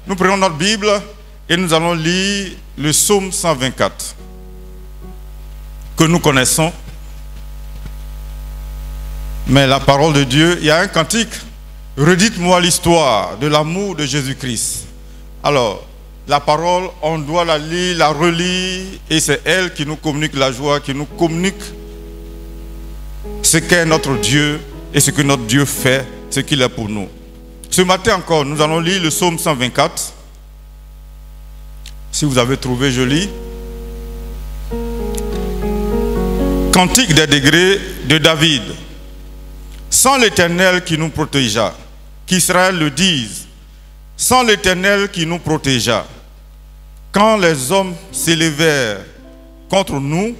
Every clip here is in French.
Nous prenons notre Bible et nous allons lire le psaume 124 que nous connaissons. Mais la parole de Dieu, il y a un cantique. Redites-moi l'histoire de l'amour de Jésus-Christ. Alors, la parole, on doit la lire, la relire, et c'est elle qui nous communique la joie, qui nous communique ce qu'est notre Dieu et ce que notre Dieu fait, ce qu'il est pour nous. Ce matin encore, nous allons lire le psaume 124. Si vous avez trouvé, je lis. Cantique des degrés de David. Sans l'Éternel qui nous protégea, qu'Israël le dise, sans l'Éternel qui nous protégea, quand les hommes s'élevèrent contre nous,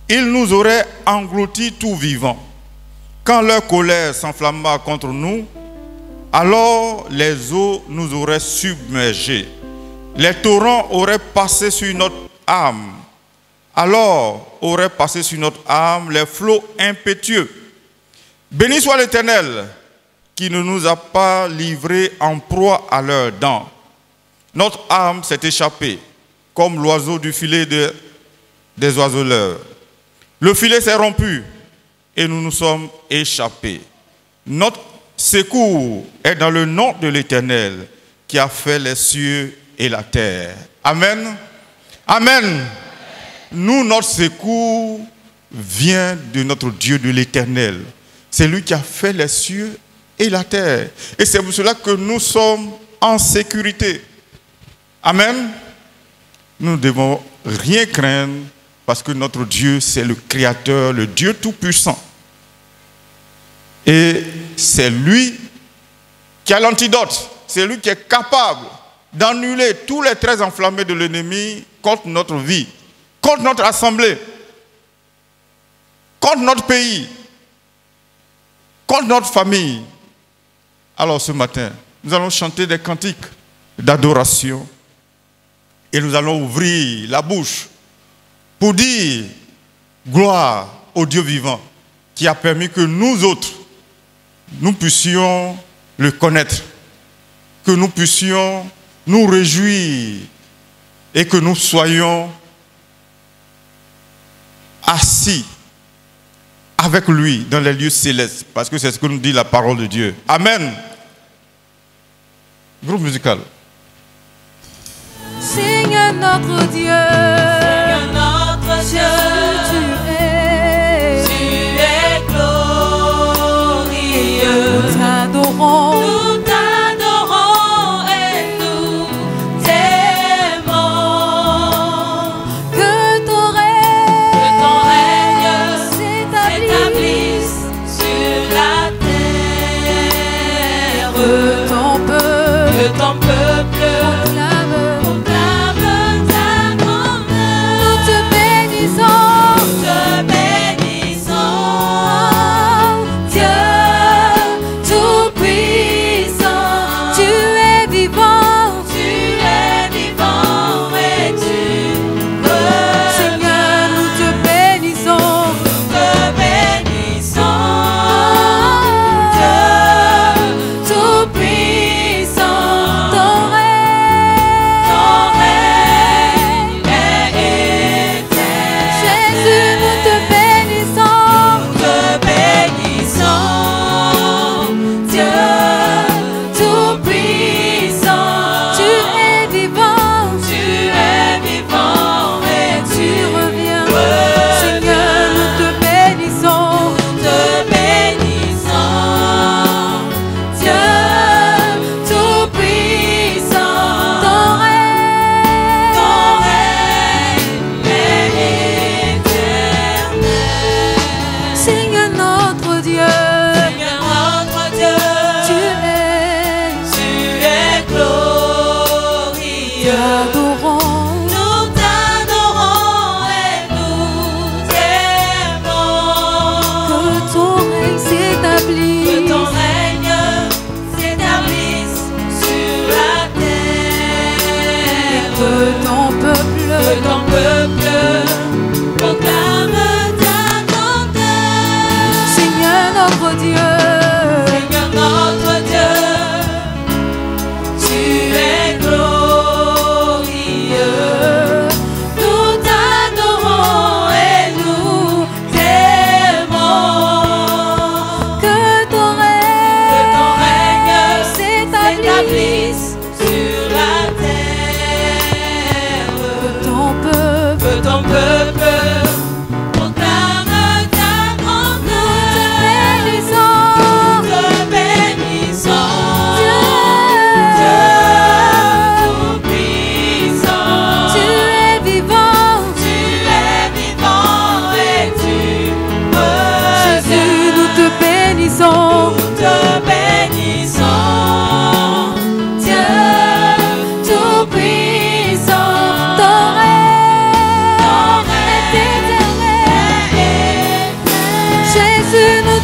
ils nous auraient engloutis tout vivants. Quand leur colère s'enflamma contre nous, alors les eaux nous auraient submergés. Les torrents auraient passé sur notre âme. Alors auraient passé sur notre âme les flots impétueux. Béni soit l'Éternel qui ne nous a pas livrés en proie à leurs dents. Notre âme s'est échappée comme l'oiseau du filet des oiseleurs. Le filet s'est rompu et nous nous sommes échappés. Notre secours est dans le nom de l'Éternel qui a fait les cieux et la terre. Amen. Amen. Nous, notre secours vient de notre Dieu, de l'Éternel. C'est lui qui a fait les cieux et la terre. Et c'est pour cela que nous sommes en sécurité. Amen. Nous ne devons rien craindre parce que notre Dieu, c'est le Créateur, le Dieu Tout-Puissant. Et c'est lui qui a l'antidote. C'est lui qui est capable d'annuler tous les traits enflammés de l'ennemi contre notre vie, contre notre assemblée, contre notre pays, contre notre famille. Alors ce matin, nous allons chanter des cantiques d'adoration et nous allons ouvrir la bouche pour dire gloire au Dieu vivant qui a permis que nous autres, nous puissions le connaître, que nous puissions nous réjouir et que nous soyons assis avec lui dans les lieux célestes, parce que c'est ce que nous dit la parole de Dieu. Amen. Groupe musical. Seigneur notre Dieu, Seigneur notre Dieu, tu es glorieux. Nous t'adorons, et nous t'aimons. Que ton règne s'établisse sur la terre. Que ton peuple proclame ta grandeur.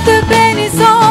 te bénissons.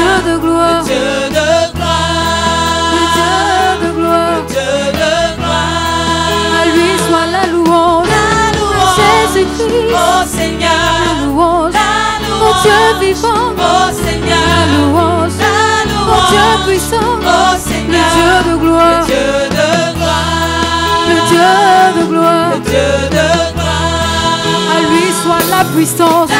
Dieu de gloire. Dieu vivant, oh Seigneur, la louange, mon Dieu puissant, oh Seigneur, le Dieu de gloire, le Dieu de gloire, le Dieu de gloire, le Dieu de gloire. à lui soit la puissance, à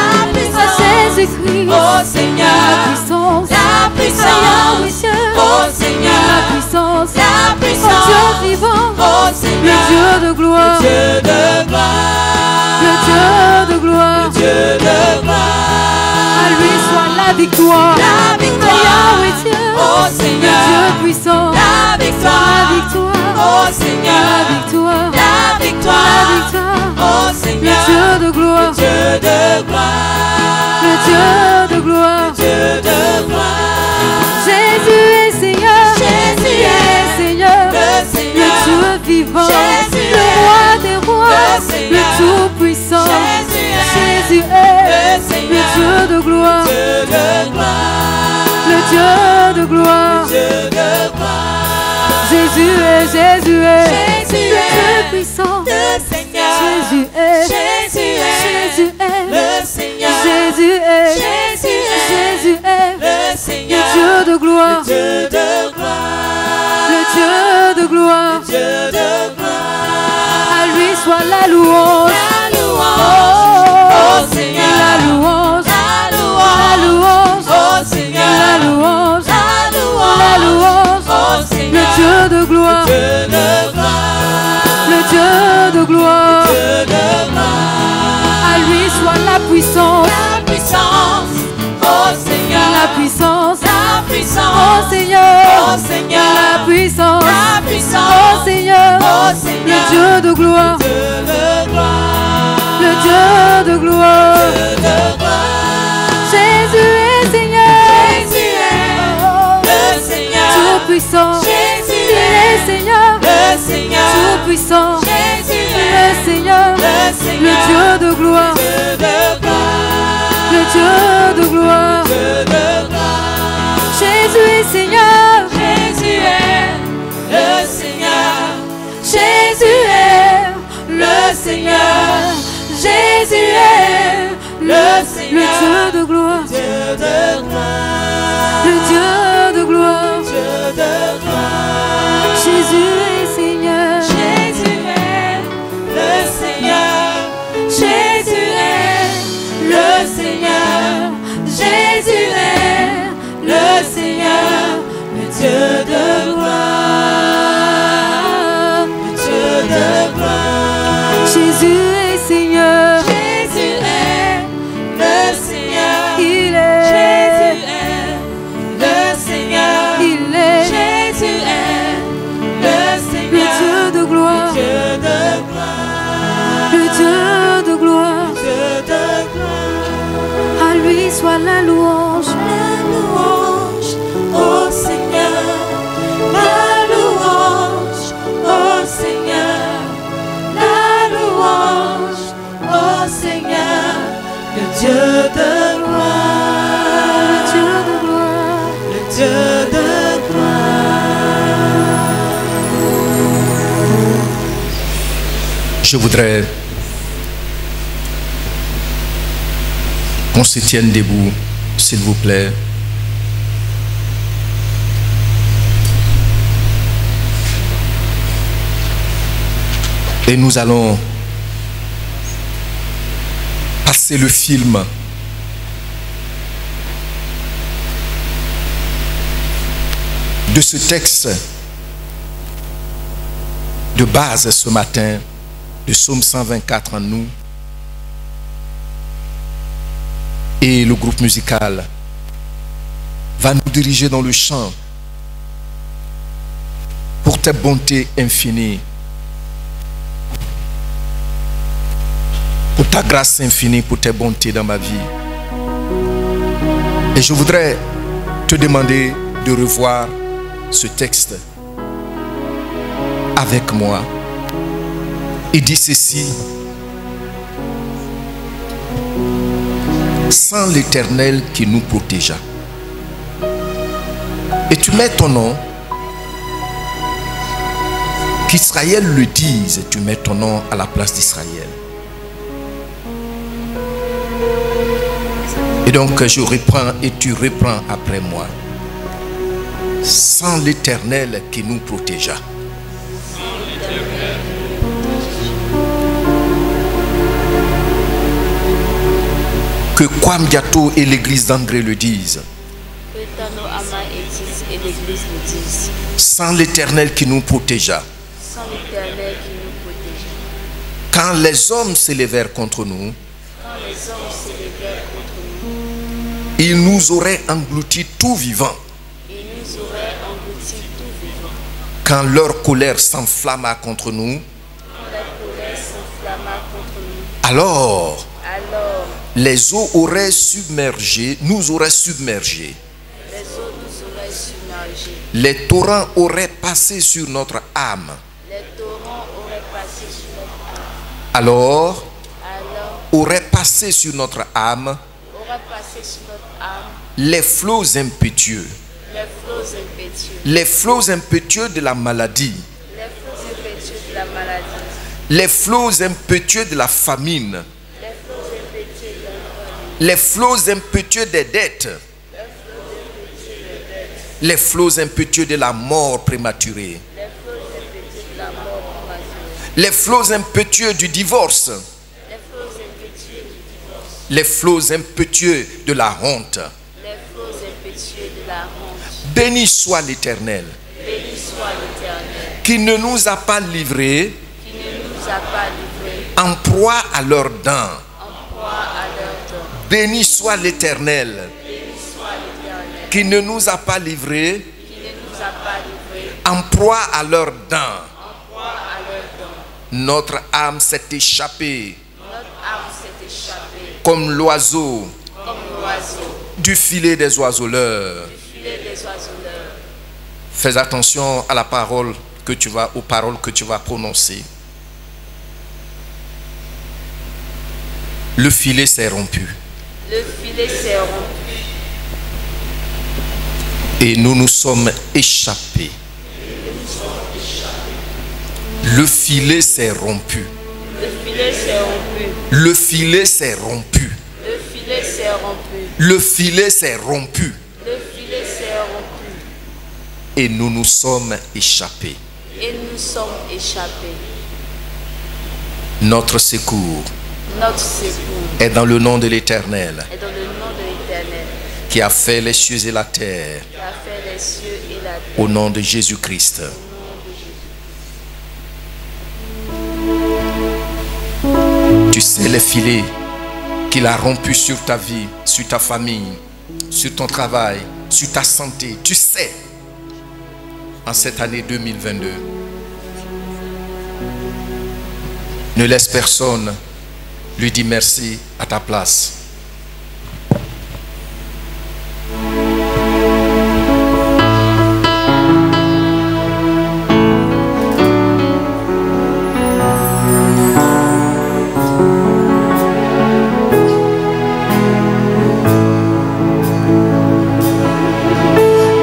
Jésus-Christ, oh Seigneur, la puissance, la puissance, oh Seigneur, la puissance, la puissance, mon Dieu vivant, oh Seigneur, le Dieu de gloire, le Dieu de gloire, le Dieu de gloire, le Dieu de gloire. à lui soit la victoire, La victoire, Yahweh Dieu, oh le Seigneur, Dieu puissant, la la victoire, victoire, oh Seigneur, la victoire, la victoire, la victoire, oh le Seigneur, Dieu de gloire, le Dieu de gloire, le Dieu de gloire, Dieu de gloire. Jésus est Seigneur, Jésus est Seigneur, le Seigneur, le Dieu vivant, Jésus le est roi des rois, le Seigneur, le tout-puissant, Jésus Jésus est le Seigneur, le Dieu de gloire, Dieu de gloire, le Dieu de gloire, Dieu de gloire. Jésus est Jésus le est Dieu puissant, le Seigneur, Jésus est Jésus est le Seigneur, Jésus est Jésus est le Seigneur, le Dieu de gloire, Dieu de gloire, le Dieu de gloire, Dieu de gloire. à lui soit la louange, La louange, oh Seigneur, la louange, la la louange, louange, oh Seigneur, la louange, la la louange, louange, oh le Seigneur, Dieu de gloire, Dieu de gloire, le Dieu de gloire, Dieu de gloire. à lui soit la puissance, La puissance, oh Seigneur, la puissance, la puissance, oh Seigneur, oh Seigneur, la puissance, la puissance, oh Seigneur, oh le Seigneur, Dieu de gloire, Dieu de gloire, le Dieu de gloire, Dieu de gloire. Jésus est Seigneur, Jésus est le Seigneur, tout puissant, Jésus il est Seigneur, le Seigneur, tout puissant, Jésus le Seigneur, le le Seigneur, Dieu de gloire, Dieu de gloire, le Dieu de gloire, Dieu de gloire. Jésus est Seigneur, Jésus est le Seigneur, Jésus est le Seigneur, Jésus est le Seigneur, le Dieu de gloire, Dieu de gloire, le Dieu de gloire, Dieu de gloire. Jésus est Seigneur, Jésus est le Seigneur, Jésus est le Seigneur, Jésus est le Seigneur, le Dieu de gloire, le Dieu de gloire. Jésus est Seigneur, Jésus est le Seigneur, il Jésus est, est le Seigneur, il est Jésus est le le Seigneur, Dieu de gloire, Dieu de gloire, le Dieu de gloire, Dieu de gloire. à lui soit la louange, La louange, ô Seigneur, la louange, ô Seigneur, la louange, ô Seigneur, le Dieu de gloire, Dieu de gloire, le Dieu de gloire. Je voudrais qu'on se tienne debout, s'il vous plaît. Et nous allons passer le film de ce texte de base ce matin, le psaume 124 en nous. Et le groupe musical va nous diriger dans le chant pour tes bontés infinies, pour ta grâce infinie, pour tes bontés dans ma vie. Et je voudrais te demander de revoir ce texte avec moi. Il dit ceci: sans l'Éternel qui nous protégea. Et tu mets ton nom, qu'Israël le dise, tu mets ton nom à la place d'Israël. Et donc je reprends et tu reprends après moi. Sans l'Éternel qui nous protégea. Que Kwamdiato et l'église d'André le disent. Que Tano Ama et l'église le disent. Sans l'Éternel qui nous protégea. Sans l'Éternel qui nous protégea. Quand les hommes s'élevèrent contre nous, Quand les hommes s'élevèrent contre nous, ils nous auraient engloutis tout vivant. ils nous auraient engloutis tout vivant. Quand leur colère s'enflamma contre nous, Quand la colère s'enflamma contre nous, alors alors les eaux auraient submergé, nous auraient submergés. les eaux nous auraient submergés. Les torrents auraient passé sur notre âme. Les torrents auraient passé sur notre âme. Alors Alors auraient passé sur notre âme auraient passé sur notre âme les flots impétueux. les flots impétueux. Les flots impétueux de la maladie. Les flots impétueux de la maladie. Les flots impétueux de la famine. Les flots impétueux de la famine. Les flots impétueux des dettes. Les flots impétueux de la mort prématurée. Les flots impétueux de la mort prématurée. Les flots impétueux du divorce. Les flots impétueux du divorce. Les flots impétueux de la honte. Les flots impétueux de la honte. Béni soit l'Éternel, Béni soit l'Éternel, qui ne nous a pas livrés qui ne nous a pas livrés en proie à leurs dents. en proie à leurs dents. Béni soit l'Éternel, Béni soit l'Éternel, qui ne nous a pas livrés qui ne nous a pas livrés en proie à leurs dents. en proie à leurs dents. Notre âme s'est échappée Notre âme s'est échappée comme l'oiseau comme l'oiseau du filet des oiseleurs. du filet des oiseleurs. Fais attention à la parole que tu vas, aux paroles que tu vas prononcer. Le filet s'est rompu Le filet s'est rompu et nous nous sommes échappés. Le filet s'est rompu. Le filet s'est rompu. Le filet s'est rompu. Le filet s'est rompu. Le filet s'est rompu Le filet s'est rompu. et nous nous sommes échappés. Et nous sommes échappés. Notre secours Notre secours est dans le nom de l'Éternel est dans le nom de l'Éternel qui a fait les cieux et la terre, qui a fait les cieux et la terre. au nom de Jésus-Christ. Tu sais les filets qu'il a rompus sur ta vie, sur ta famille, sur ton travail, sur ta santé. Tu sais, en cette année 2022, ne laisse personne lui dire merci à ta place.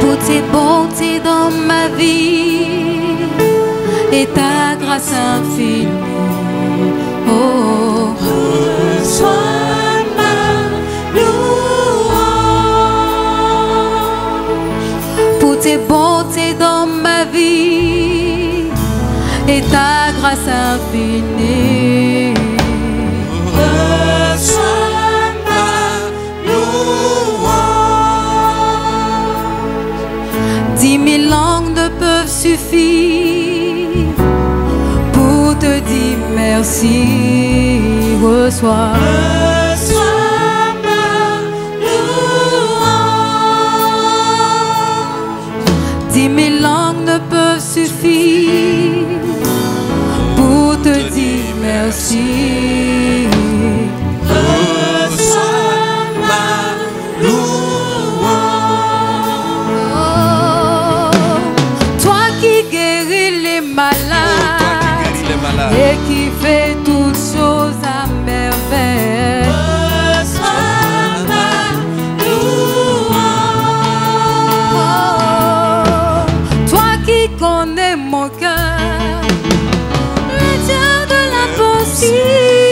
Pour tes bontés dans ma vie et ta grâce infinie. Oh, Reçois ma louange. pour tes bontés dans ma vie et ta grâce infinie. Reçois ma louange. 10 000 langues ne peuvent suffire pour te dire merci. Reçois. Reçois ma louange. 10 000 langues ne peuvent suffire pour te dire merci. Reçois ma louange. Oh, toi qui guéris les malades et qui fais toutes choses à merveille. Reçois ma louange. Oh, toi qui connais mon cœur, le Dieu de l'impossible.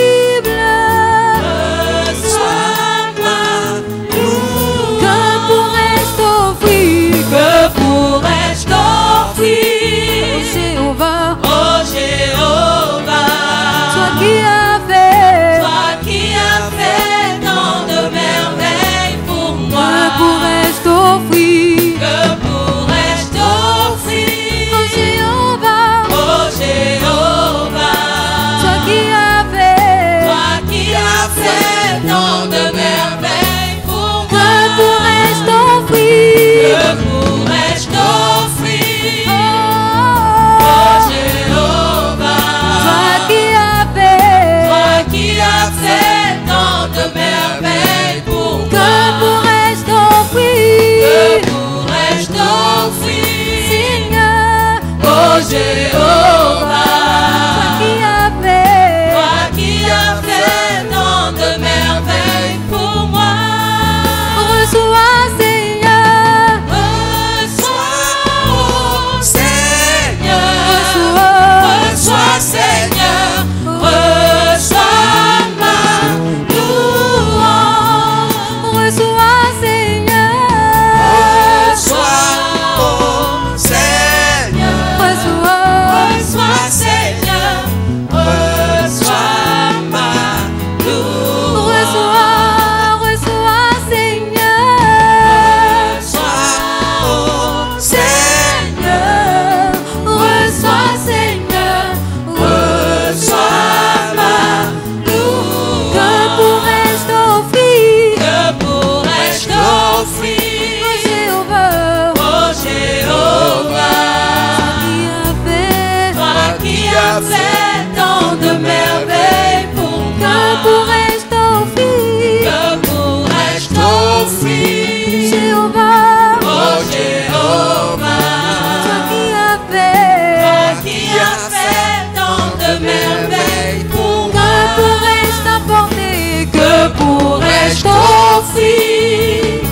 t'offrir,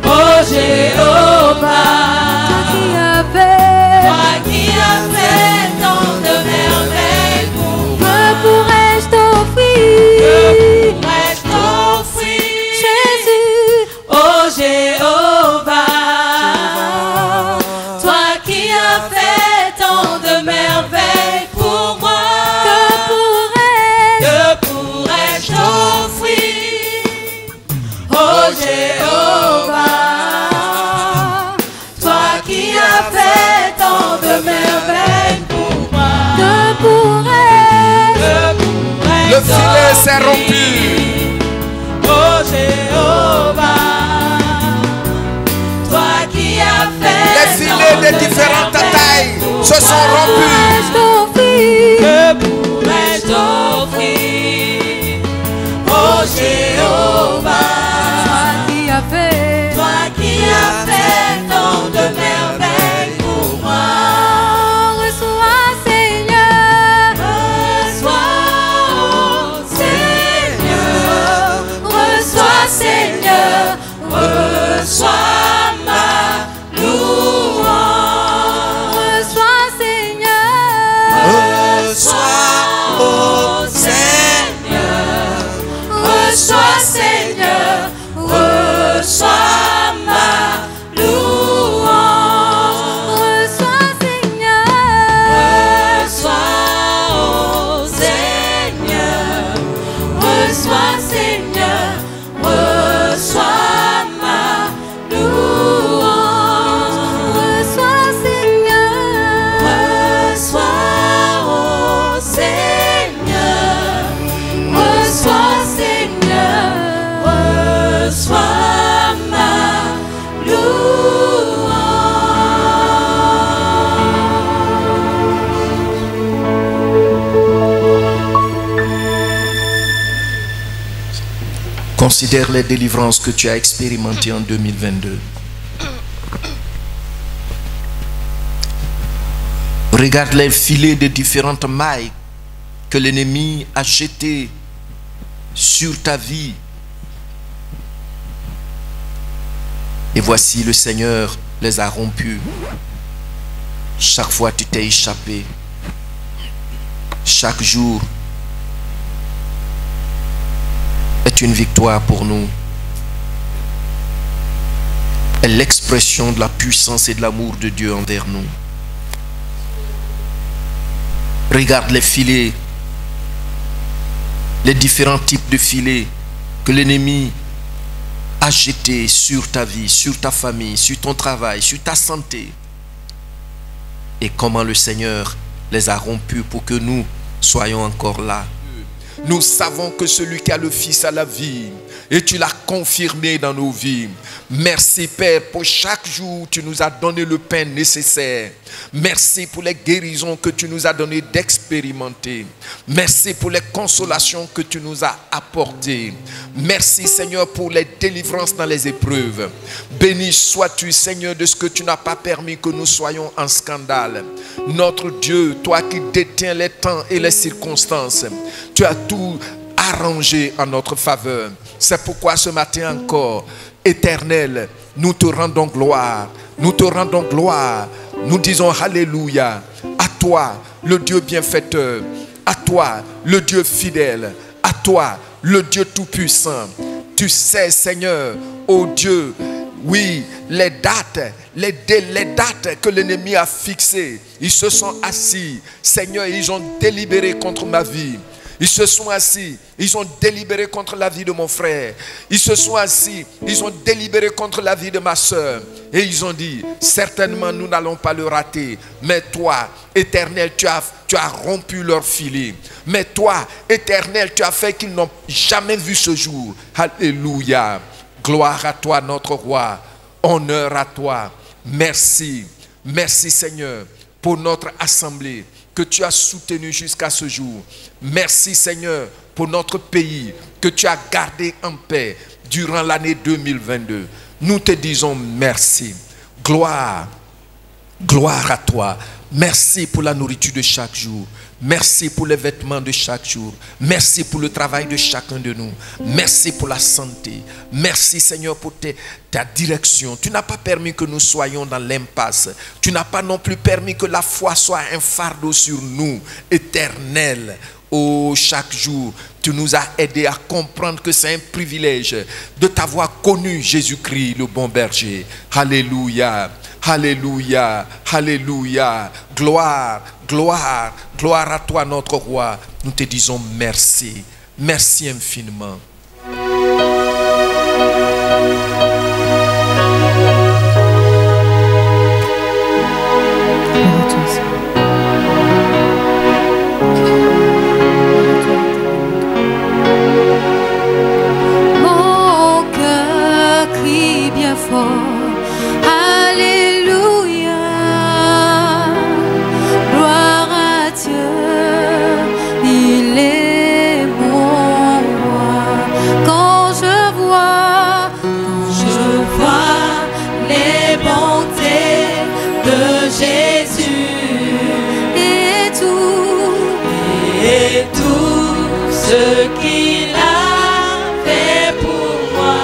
oh Jéhovah. Toi qui as fait tant de merveilles pour moi. Que pourrais-je t'offrir? Que pourrais-je t'offrir, Jésus, oh Jéhovah. Toi qui as fait tant de merveilles pour moi. que pourrais-je t'offrir, oh Jéhovah. Toi qui as fait tant de merveilles pour moi. que pourrais-je Le filet s'est rompu. oh Jéhovah. Toi qui as fait Les filets de différentes tailles se sont rompus. t'offrir? que pourrais-je t'offrir, oh Jéhovah. Qui a fait? Toi qui as fait tant de merveilles pour moi. Reçois, Seigneur. Reçois, oh Seigneur. Reçois, Seigneur. Reçois ma louange. Reçois, Seigneur. Reçois, oh Seigneur. Reçois, Seigneur. Reçois ma louange. Reçois, Seigneur. Reçois, oh Seigneur. Reçois, Seigneur. Reçois ma louange. Reçois, Seigneur. Reçois, oh Seigneur. Reçois, Seigneur. Reçois ma louange. Considère les délivrances que tu as expérimentées en 2022. Regarde les filets de différentes mailles que l'ennemi a jetés sur ta vie. Et voici, le Seigneur les a rompus. Chaque fois tu t'es échappé. Chaque jour est une victoire pour nous. Est l'expression de la puissance et de l'amour de Dieu envers nous. Regarde les filets, les différents types de filets que l'ennemi a jetés sur ta vie, sur ta famille, sur ton travail, sur ta santé. Et comment le Seigneur les a rompus pour que nous soyons encore là. Nous savons que celui qui a le Fils a la vie. Et tu l'as confirmé dans nos vies. Merci Père pour chaque jour tu nous as donné le pain nécessaire. Merci pour les guérisons que tu nous as donné d'expérimenter. Merci pour les consolations que tu nous as apportées. Merci Seigneur pour les délivrances dans les épreuves. Béni sois-tu Seigneur de ce que tu n'as pas permis que nous soyons en scandale. Notre Dieu, toi qui détiens les temps et les circonstances, tu as tout arrangé en notre faveur. C'est pourquoi ce matin encore, Éternel, nous te rendons gloire. Nous te rendons gloire. Nous disons Alléluia. À toi, le Dieu bienfaiteur. À toi, le Dieu fidèle. À toi, le Dieu tout-puissant. Tu sais, Seigneur, ô Dieu, oui, les dates que l'ennemi a fixées, ils se sont assis. Seigneur, ils ont délibéré contre ma vie. Ils se sont assis, ils ont délibéré contre la vie de mon frère. Ils se sont assis, ils ont délibéré contre la vie de ma soeur. Et ils ont dit, certainement nous n'allons pas le rater. Mais toi, Éternel, tu as rompu leur filet. Mais toi, Éternel, tu as fait qu'ils n'ont jamais vu ce jour. Alléluia. Gloire à toi, notre roi. Honneur à toi. Merci. Merci Seigneur pour notre assemblée que tu as soutenu jusqu'à ce jour. Merci Seigneur pour notre pays que tu as gardé en paix durant l'année 2022. Nous te disons merci. Gloire, Gloire à toi. Merci pour la nourriture de chaque jour. Merci pour les vêtements de chaque jour. Merci pour le travail de chacun de nous. Merci pour la santé. Merci Seigneur pour ta direction. Tu n'as pas permis que nous soyons dans l'impasse. Tu n'as pas non plus permis que la foi soit un fardeau sur nous, éternel. Oh, chaque jour, tu nous as aidés à comprendre que c'est un privilège de t'avoir connu, Jésus-Christ, le bon berger. Alléluia, alléluia, alléluia. Gloire, gloire, gloire à toi, notre roi. Nous te disons merci. Merci infiniment. Alléluia, gloire à Dieu, il est mon roi. Quand je vois les bontés de Jésus et tout ce qu'il a fait pour moi.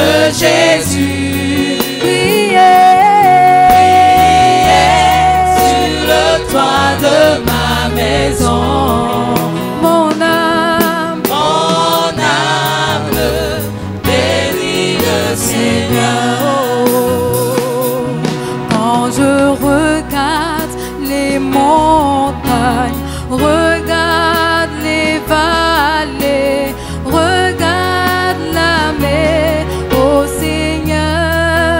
Jésus, priez sur le toit de ma maison. Mon âme bénit le Seigneur. Quand je regarde les montagnes, montagnes, regarde les vallées, regarde la mer, ô Seigneur,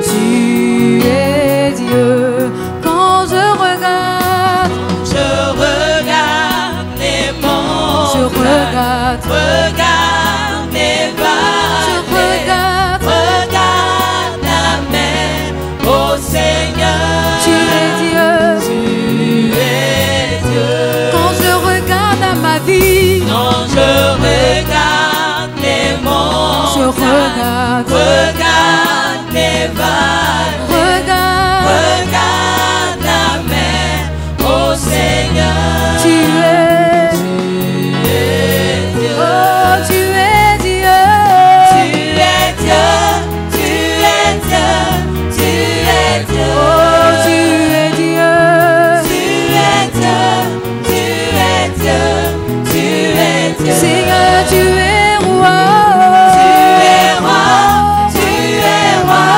tu es Dieu. Quand je regarde les monts, je regarde les vallées, regarde la mer, ô Seigneur, tu es Dieu. Quand je regarde à ma vie, quand je regarde les monts, je regarde les vallées, regarde la mer, ô Seigneur, tu es Dieu. Oh, tu es Dieu. Tu es Dieu, tu es Dieu, tu es Dieu. Oh, tu es Dieu. Tu es Dieu, tu es Dieu, tu es Dieu. Seigneur, tu es roi. Tu es roi, tu es roi,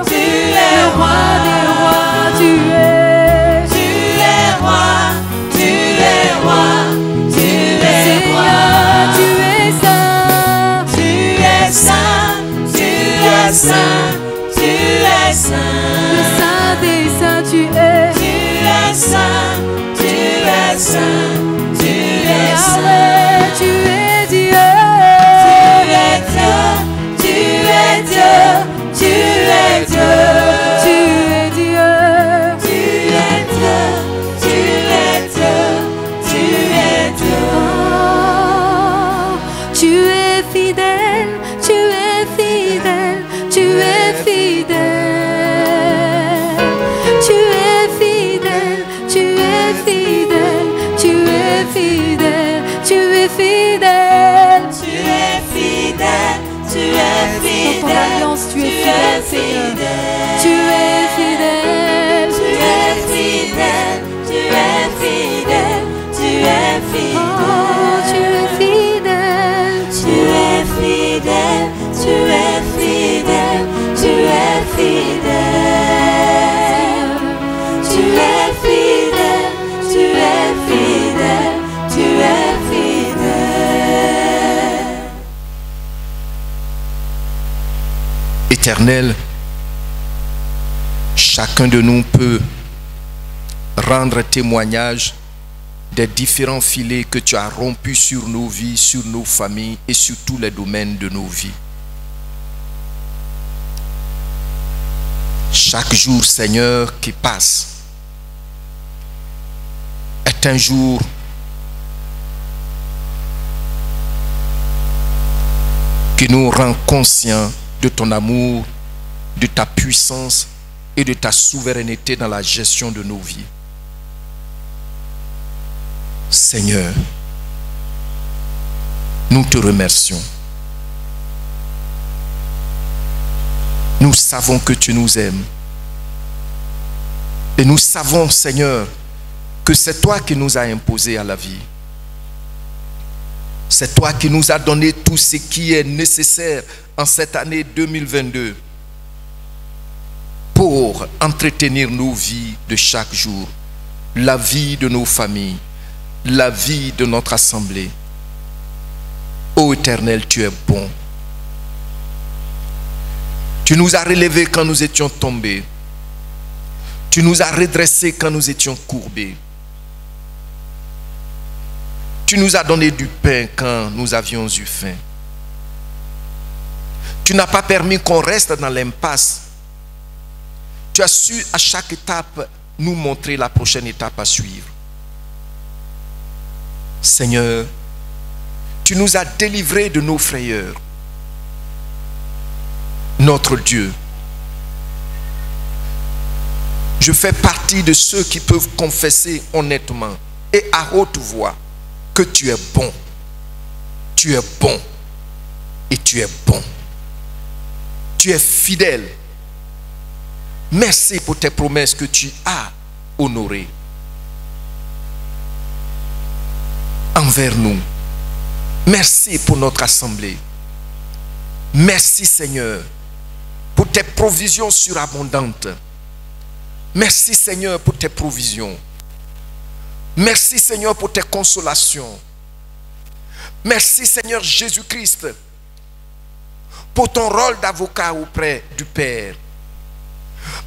tu es roi des rois, tu es. Tu es roi, tu es roi, tu es roi. Seigneur, tu es saint. Tu es saint, tu es saint, tu es saint. Le saint des saints, tu es. Tu es saint, tu es saint, tu es saint. Yahweh, tu es Dieu. Tu es Dieu, tu es Dieu, tu es Dieu. Tu es Dieu. Tu es Dieu, tu es Dieu, tu es Dieu. Oh, tu es fidèle, tu es fidèle, tu es fidèle. Tu es fidèle, tu es fidèle, tu es fidèle, tu es fidèle. Tu es fidèle, tu es Dans ton fidèle, alliance, tu es fidèle, Seigneur. Tu fidèle. es fidèle. Tu es fidèle, tu es fidèle, tu es Oh, tu fidèle. es fidèle. Tu es fidèle, tu es fidèle, tu es fidèle. Tu es fidèle, tu es fidèle, tu es fidèle. Éternel, chacun de nous peut rendre témoignage des différents filets que tu as rompus sur nos vies, sur nos familles et sur tous les domaines de nos vies. Chaque jour, Seigneur, qui passe est un jour qui nous rend conscients de ton amour, de ta puissance et de ta souveraineté dans la gestion de nos vies. Seigneur, nous te remercions. Nous savons que tu nous aimes. Et nous savons, Seigneur, que c'est toi qui nous as imposé à la vie. C'est toi qui nous as donné tout ce qui est nécessaire en cette année 2022 pour entretenir nos vies de chaque jour, la vie de nos familles, la vie de notre assemblée. Ô Éternel, tu es bon. Tu nous as relevés quand nous étions tombés. Tu nous as redressés quand nous étions courbés. Tu nous as donné du pain quand nous avions eu faim. Tu n'as pas permis qu'on reste dans l'impasse. Tu as su à chaque étape nous montrer la prochaine étape à suivre. Seigneur, tu nous as délivrés de nos frayeurs. Notre Dieu, je fais partie de ceux qui peuvent confesser honnêtement et à haute voix que tu es bon. Tu es bon et tu es bon. Tu es fidèle. Merci pour tes promesses que tu as honorées envers nous. Merci pour notre assemblée. Merci Seigneur pour tes provisions surabondantes. Merci Seigneur pour tes provisions. Merci Seigneur pour tes consolations. Merci Seigneur Jésus-Christ pour ton rôle d'avocat auprès du Père.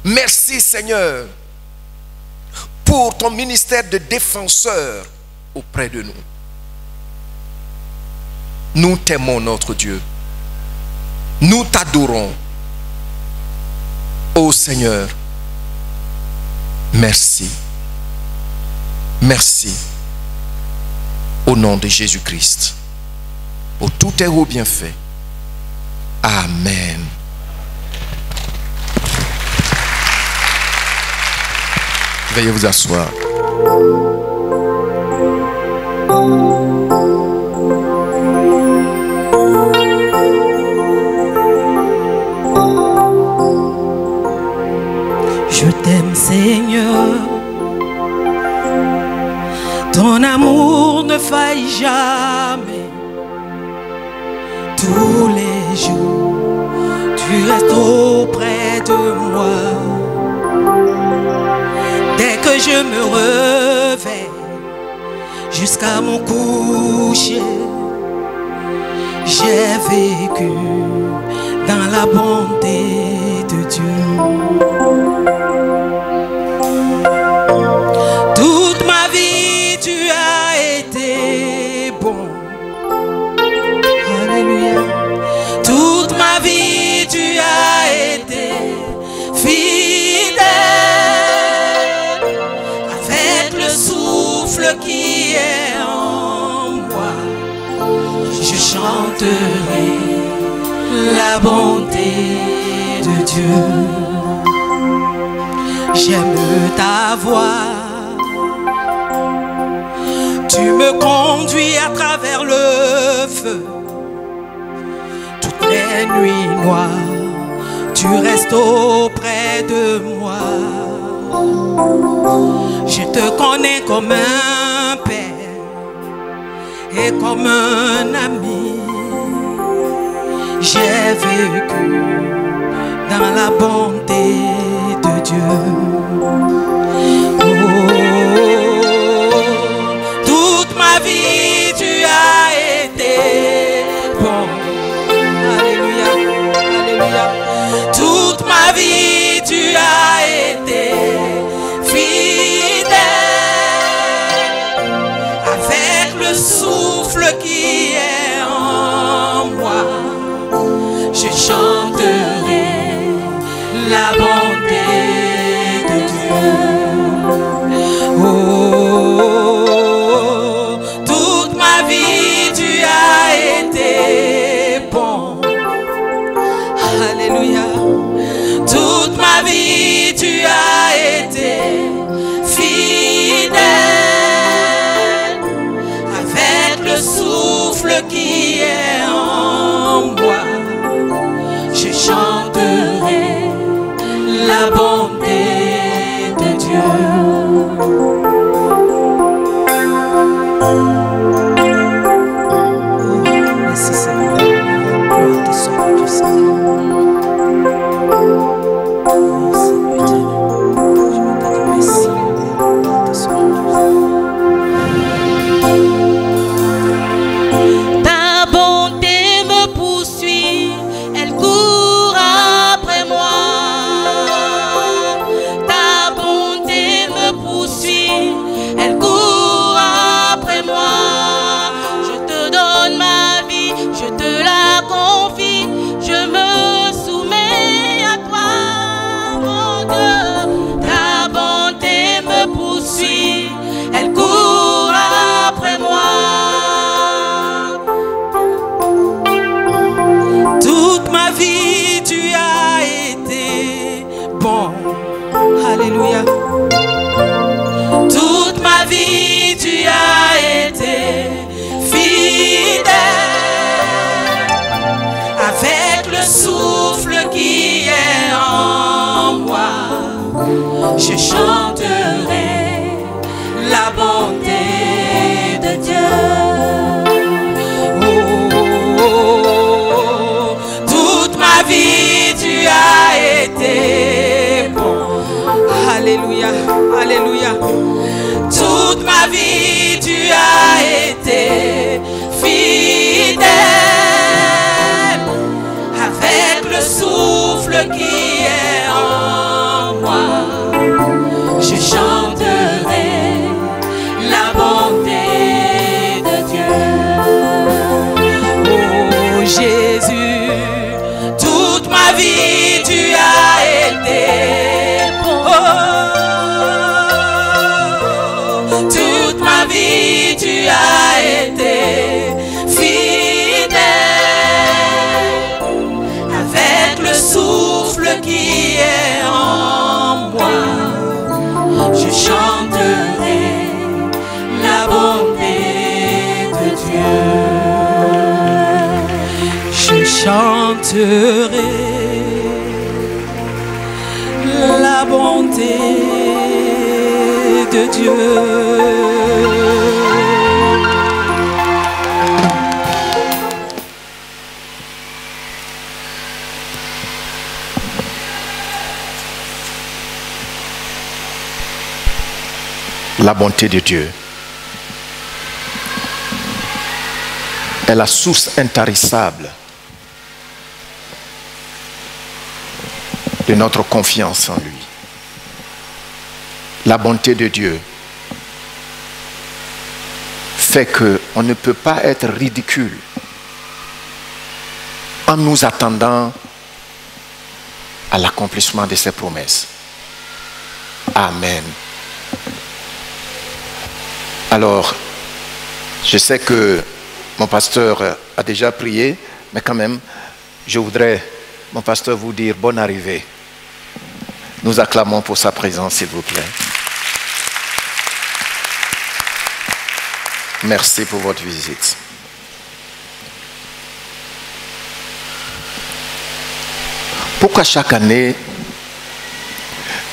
Merci Seigneur pour ton ministère de défenseur auprès de nous. Nous t'aimons notre Dieu. Nous t'adorons. Ô Seigneur, merci. Merci. Au nom de Jésus-Christ. Pour tous tes hauts bienfaits. Amen. Veuillez vous asseoir. Je t'aime Seigneur, ton amour ne faille jamais. Tous les jours, tu restes auprès de moi. Dès que je me réveille, jusqu'à mon coucher, j'ai vécu dans la bonté de Dieu. Toute ma vie, tu as été bon. Alléluia. Toute ma vie, tu as été fidèle. Avec le souffle qui est en moi, je chanterai la bonté de Dieu. J'aime ta voix. Tu me conduis à travers le feu. Toutes les nuits noires, tu restes auprès de moi. Je te connais comme un père et comme un ami. J'ai vécu dans la bonté de Dieu. Toute ma vie, tu as été bon. Alléluia, alléluia. Toute ma vie, tu as été fidèle. Avec le souffle qui est en moi, je chanterai la bonté de Dieu. Oh, toute ma vie, tu as été bon. Alléluia. Toute ma vie, tu as été fidèle. Avec le souffle qui est en moi, je chanterai la bonté de Dieu. Merci Seigneur, gloire te soit du Seigneur. Oh Seigneur éternel, je te dis merci, gloire te soit du Seigneur. Ta bonté me poursuit, elle court après moi. Ta bonté me poursuit, elle court après moi. Je te donne ma vie, je te la confie, je me soumets à toi, mon Dieu. Ta bonté me poursuit, elle court après moi. Toute ma vie, tu as été bon. Alléluia. Toute ma vie, tu as été fidèle. Avec le souffle qui est en moi, je chanterai la bonté de Dieu. Oh, toute ma vie, tu as été bon. Alléluia, alléluia. Toute ma ma vie, tu as été fidèle. Avec le souffle qui est en moi, je chanterai la bonté de Dieu. Oh Jésus, toute ma vie tu as été bon. Oh, toute ma vie tu as été fidèle. Avec le souffle qui est en moi, je chanterai la bonté de Dieu. Je chanterai la bonté de Dieu. La bonté de Dieu est la source intarissable de notre confiance en lui. La bonté de Dieu fait qu'on ne peut pas être ridicule en nous attendant à l'accomplissement de ses promesses. Amen. Alors, je sais que mon pasteur a déjà prié, mais quand même, je voudrais, mon pasteur, vous dire bonne arrivée. Nous acclamons pour sa présence, s'il vous plaît. Merci pour votre visite. Pourquoi chaque année,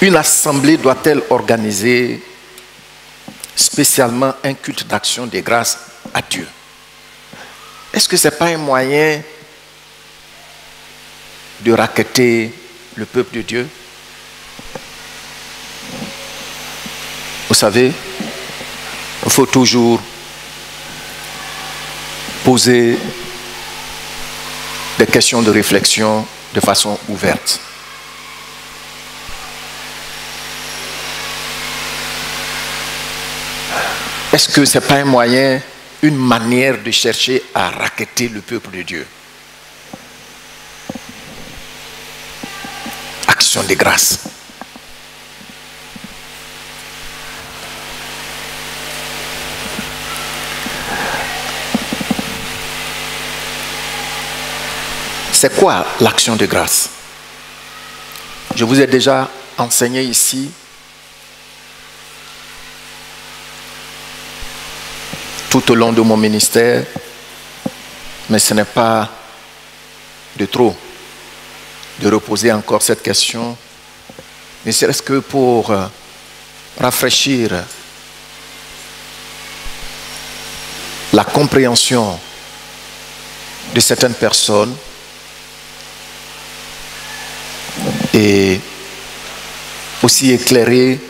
une assemblée doit-elle organiser spécialement un culte d'action de grâce à Dieu? Est-ce que ce n'est pas un moyen de racketter le peuple de Dieu? Vous savez, il faut toujours poser des questions de réflexion de façon ouverte. Est-ce que ce n'est pas un moyen, une manière de chercher à racketter le peuple de Dieu? Action de grâce. C'est quoi l'action de grâce? Je vous ai déjà enseigné ici tout au long de mon ministère, mais ce n'est pas de trop de reposer encore cette question, ne serait-ce que pour rafraîchir la compréhension de certaines personnes et aussi éclairer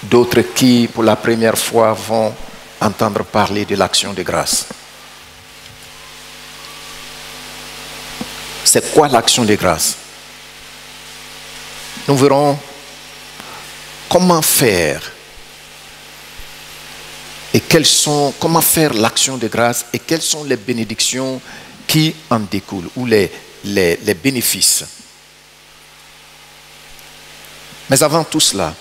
d'autres qui, pour la première fois, vont entendre parler de l'action de grâce. C'est quoi l'action de grâce? Nous verrons comment faire et comment faire l'action de grâce et quelles sont les bénédictions qui en découlent ou les bénéfices. Mais avant tout cela,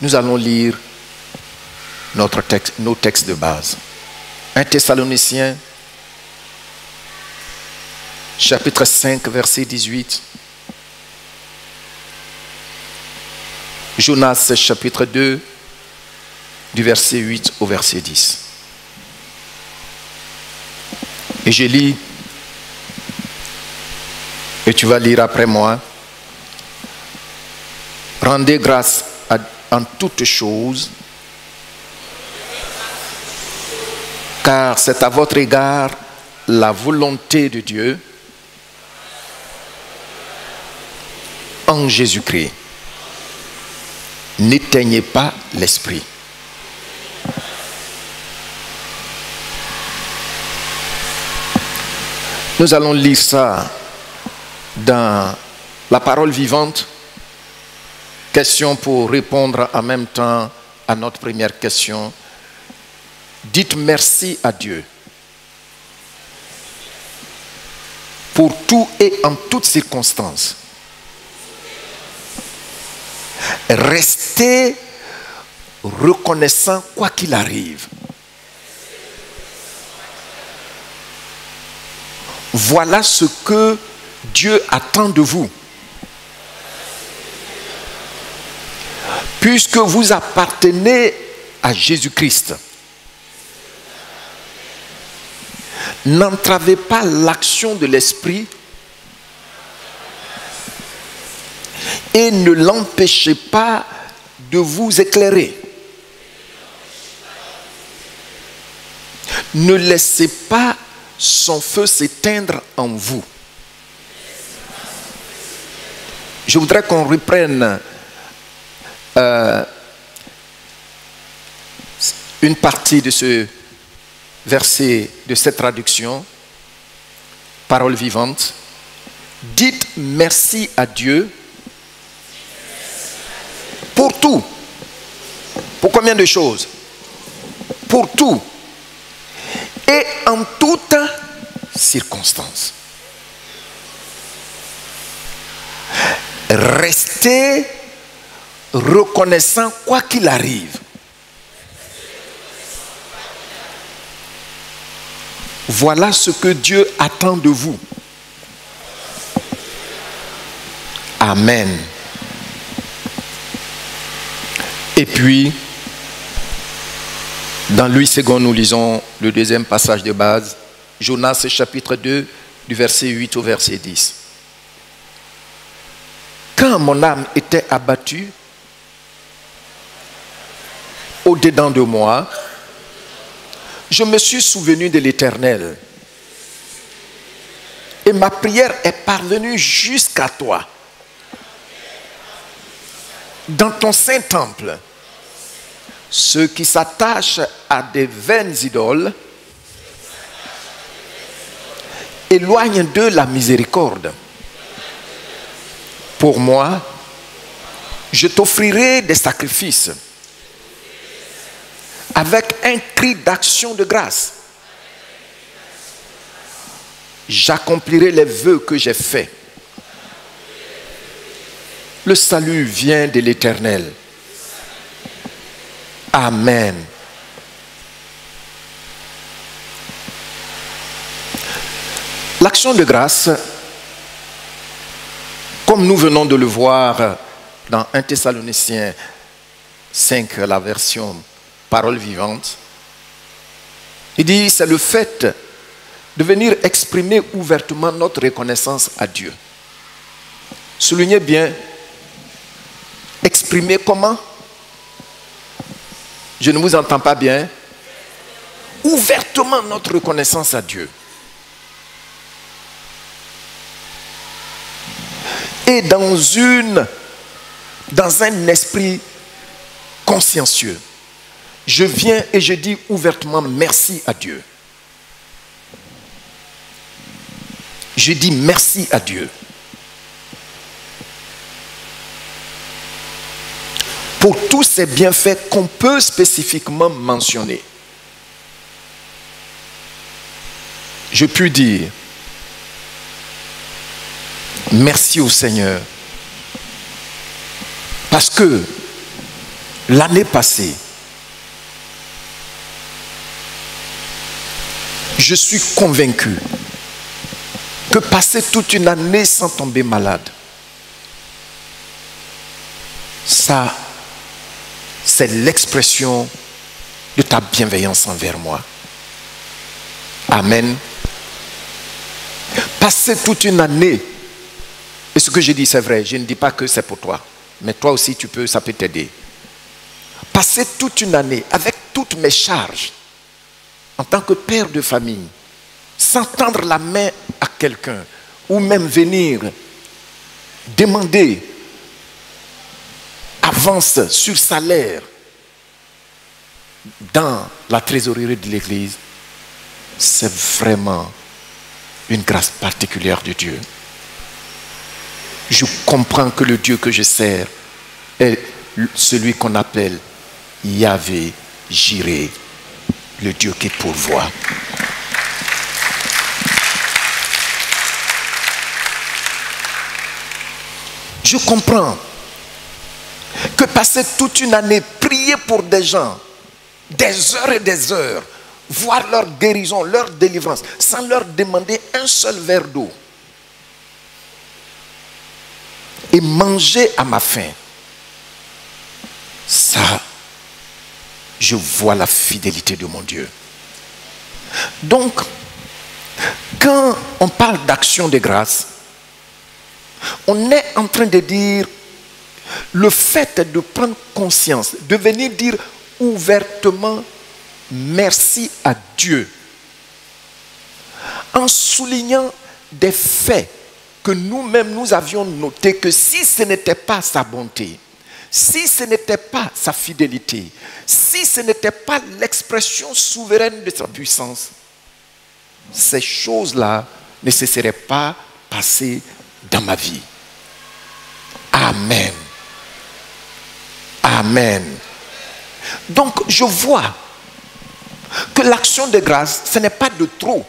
nous allons lire nos textes de base. 1 Thessaloniciens, chapitre 5, verset 18. Jonas, chapitre 2, du verset 8 au verset 10. Et je lis, et tu vas lire après moi. Rendez grâce en toutes choses, car c'est à votre égard la volonté de Dieu en Jésus-Christ. N'éteignez pas l'esprit. Nous allons lire ça dans la parole vivante. Question pour répondre en même temps à notre première question. Dites merci à Dieu pour tout et en toutes circonstances. Restez reconnaissant quoi qu'il arrive. Voilà ce que Dieu attend de vous. Puisque vous appartenez à Jésus-Christ, n'entravez pas l'action de l'Esprit et ne l'empêchez pas de vous éclairer. Ne laissez pas son feu s'éteindre en vous. Je voudrais qu'on reprenne une partie de ce verset, de cette traduction, parole vivante. Dites merci à Dieu pour tout. Pour combien de choses? Pour tout. Et en toutes circonstances. Restez reconnaissant quoi qu'il arrive. Voilà ce que Dieu attend de vous. Amen. Et puis, dans Louis II, nous lisons le deuxième passage de base, Jonas chapitre 2, du verset 8 au verset 10. Quand mon âme était abattue, au-dedans de moi, je me suis souvenu de l'Éternel. Et ma prière est parvenue jusqu'à toi. Dans ton saint temple, ceux qui s'attachent à des vaines idoles éloignent d'eux la miséricorde. Pour moi, je t'offrirai des sacrifices avec un cri d'action de grâce. J'accomplirai les vœux que j'ai faits. Le salut vient de l'Éternel. Amen. L'action de grâce, comme nous venons de le voir dans 1 Thessaloniciens 5, la version parole vivante, il dit c'est le fait de venir exprimer ouvertement notre reconnaissance à Dieu. Soulignez bien, exprimer comment? Je ne vous entends pas bien. Ouvertement notre reconnaissance à Dieu. Et dans un esprit consciencieux. Je viens et je dis ouvertement merci à Dieu. Je dis merci à Dieu. Pour tous ces bienfaits qu'on peut spécifiquement mentionner. Je puis dire merci au Seigneur. Parce que l'année passée, je suis convaincu que passer toute une année sans tomber malade, ça, c'est l'expression de ta bienveillance envers moi. Amen. Passer toute une année, et ce que je dis c'est vrai, je ne dis pas que c'est pour toi, mais toi aussi tu peux, ça peut t'aider. Passer toute une année avec toutes mes charges, en tant que père de famille, sans tendre la main à quelqu'un, ou même venir demander avance sur salaire dans la trésorerie de l'église, c'est vraiment une grâce particulière de Dieu. Je comprends que le Dieu que je sers est celui qu'on appelle Yahvé Jireh, le Dieu qui pourvoit. Je comprends que passer toute une année, prier pour des gens, des heures et des heures, voir leur guérison, leur délivrance, sans leur demander un seul verre d'eau, et manger à ma faim, ça, je vois la fidélité de mon Dieu. Donc, quand on parle d'action de grâce, on est en train de dire le fait de prendre conscience, de venir dire ouvertement merci à Dieu, en soulignant des faits que nous-mêmes nous avions notés, que si ce n'était pas sa bonté, si ce n'était pas sa fidélité, si ce n'était pas l'expression souveraine de sa puissance, ces choses-là ne se seraient pas passées dans ma vie. Amen. Amen. Donc je vois que l'action de grâce, ce n'est pas de trop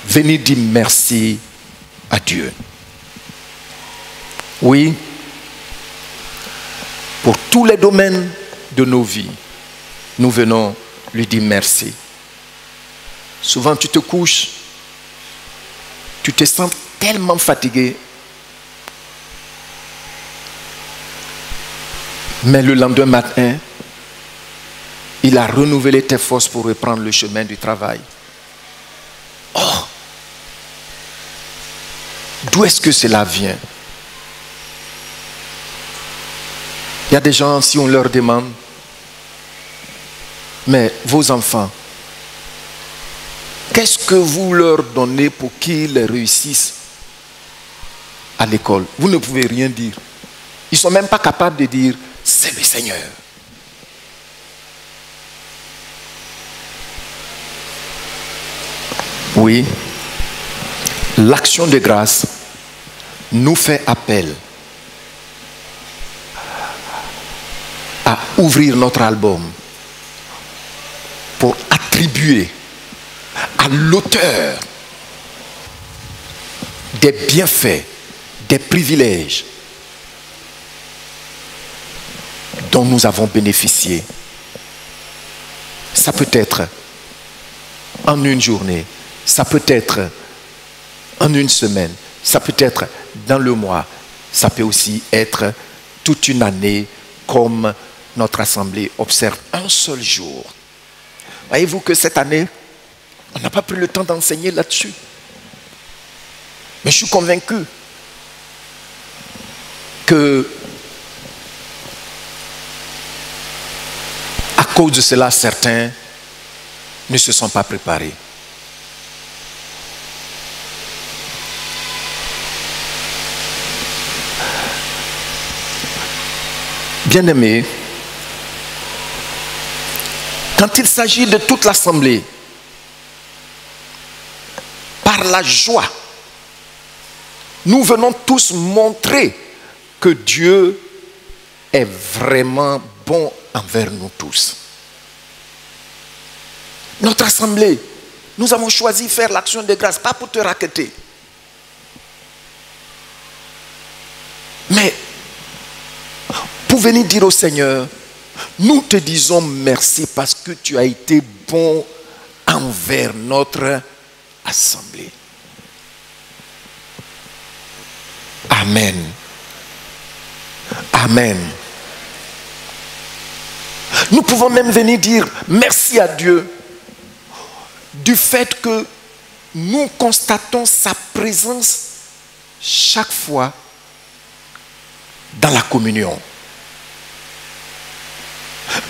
venir dire merci à Dieu. Oui, pour tous les domaines de nos vies, nous venons lui dire merci. Souvent tu te couches, tu te sens tellement fatigué, mais le lendemain matin, il a renouvelé tes forces pour reprendre le chemin du travail. Oh! D'où est-ce que cela vient? Il y a des gens, si on leur demande, mais vos enfants, qu'est-ce que vous leur donnez pour qu'ils réussissent à l'école? Vous ne pouvez rien dire. Ils ne sont même pas capables de dire, c'est le Seigneur. Oui, l'action de grâce nous fait appel à ouvrir notre album pour attribuer à l'auteur des bienfaits, des privilèges dont nous avons bénéficié. Ça peut être en une journée, ça peut être en une semaine, ça peut être dans le mois, ça peut aussi être toute une année, comme notre assemblée observe un seul jour. Voyez-vous que cette année, on n'a pas pris le temps d'enseigner là-dessus. Mais je suis convaincu que à cause de cela, certains ne se sont pas préparés. Bien-aimés, quand il s'agit de toute l'assemblée, par la joie, nous venons tous montrer que Dieu est vraiment bon envers nous tous. Notre assemblée, nous avons choisi de faire l'action de grâce, pas pour te racketter, mais pour venir dire au Seigneur, nous te disons merci parce que tu as été bon envers notre assemblée. Amen. Amen. Nous pouvons même venir dire merci à Dieu du fait que nous constatons sa présence chaque fois dans la communion.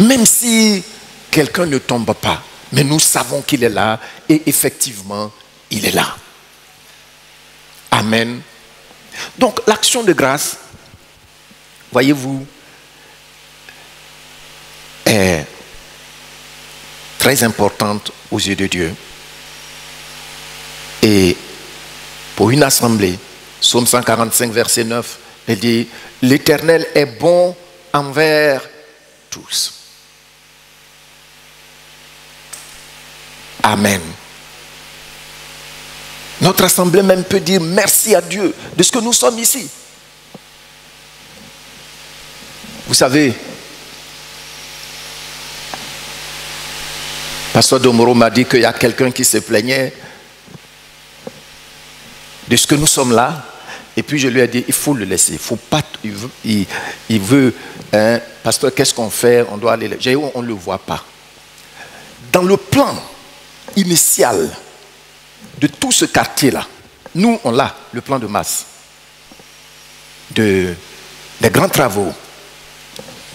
Même si quelqu'un ne tombe pas, mais nous savons qu'il est là et effectivement, il est là. Amen. Donc, l'action de grâce, voyez-vous, est très importante aux yeux de Dieu. Et pour une assemblée, Psaume 145, verset 9, il dit, l'Éternel est bon envers tous. Amen. Notre assemblée même peut dire merci à Dieu de ce que nous sommes ici. Vous savez, Pasteur Domoro m'a dit qu'il y a quelqu'un qui se plaignait de ce que nous sommes là. Et puis je lui ai dit, il faut le laisser. Il faut pas, il veut, hein, pasteur, qu'est-ce qu'on fait? On doit aller. J'ai dit, on ne le voit pas. Dans le plan initial de tout ce quartier-là, nous, on a le plan de masse des grands travaux.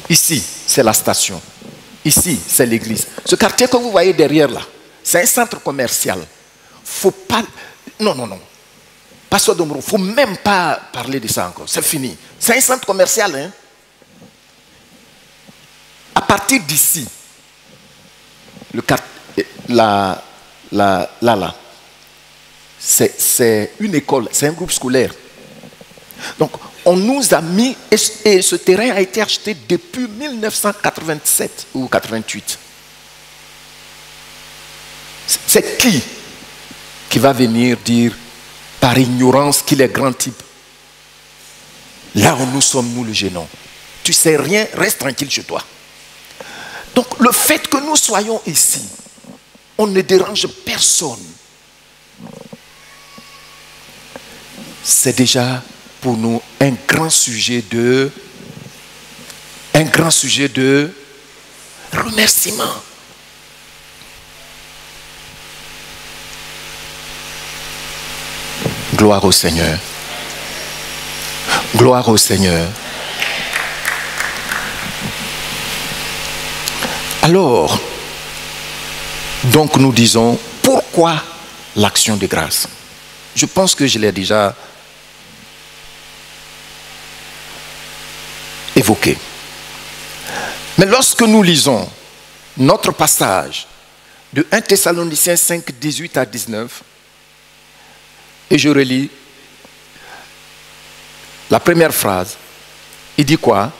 Ici, c'est la station. Ici, c'est l'église. Ce quartier que vous voyez derrière là, c'est un centre commercial. Faut pas... Non. Pasteur Domoro, il ne faut même pas parler de ça encore. C'est fini. C'est un centre commercial. Hein? À partir d'ici, le quartier, là, c'est une école, c'est un groupe scolaire. Donc, on nous a mis, et ce terrain a été acheté depuis 1987 ou 88. C'est qui va venir dire par ignorance qu'il est grand type? Là où nous sommes, nous le gênons. Tu sais rien, reste tranquille chez toi. Donc, le fait que nous soyons ici, on ne dérange personne. C'est déjà pour nous un grand sujet de remerciement. Gloire au Seigneur. Gloire au Seigneur. Alors, donc nous disons, pourquoi l'action de grâce? Je pense que je l'ai déjà évoqué. Mais lorsque nous lisons notre passage de 1 Thessaloniciens 5, 18 à 19, et je relis la première phrase, il dit quoi?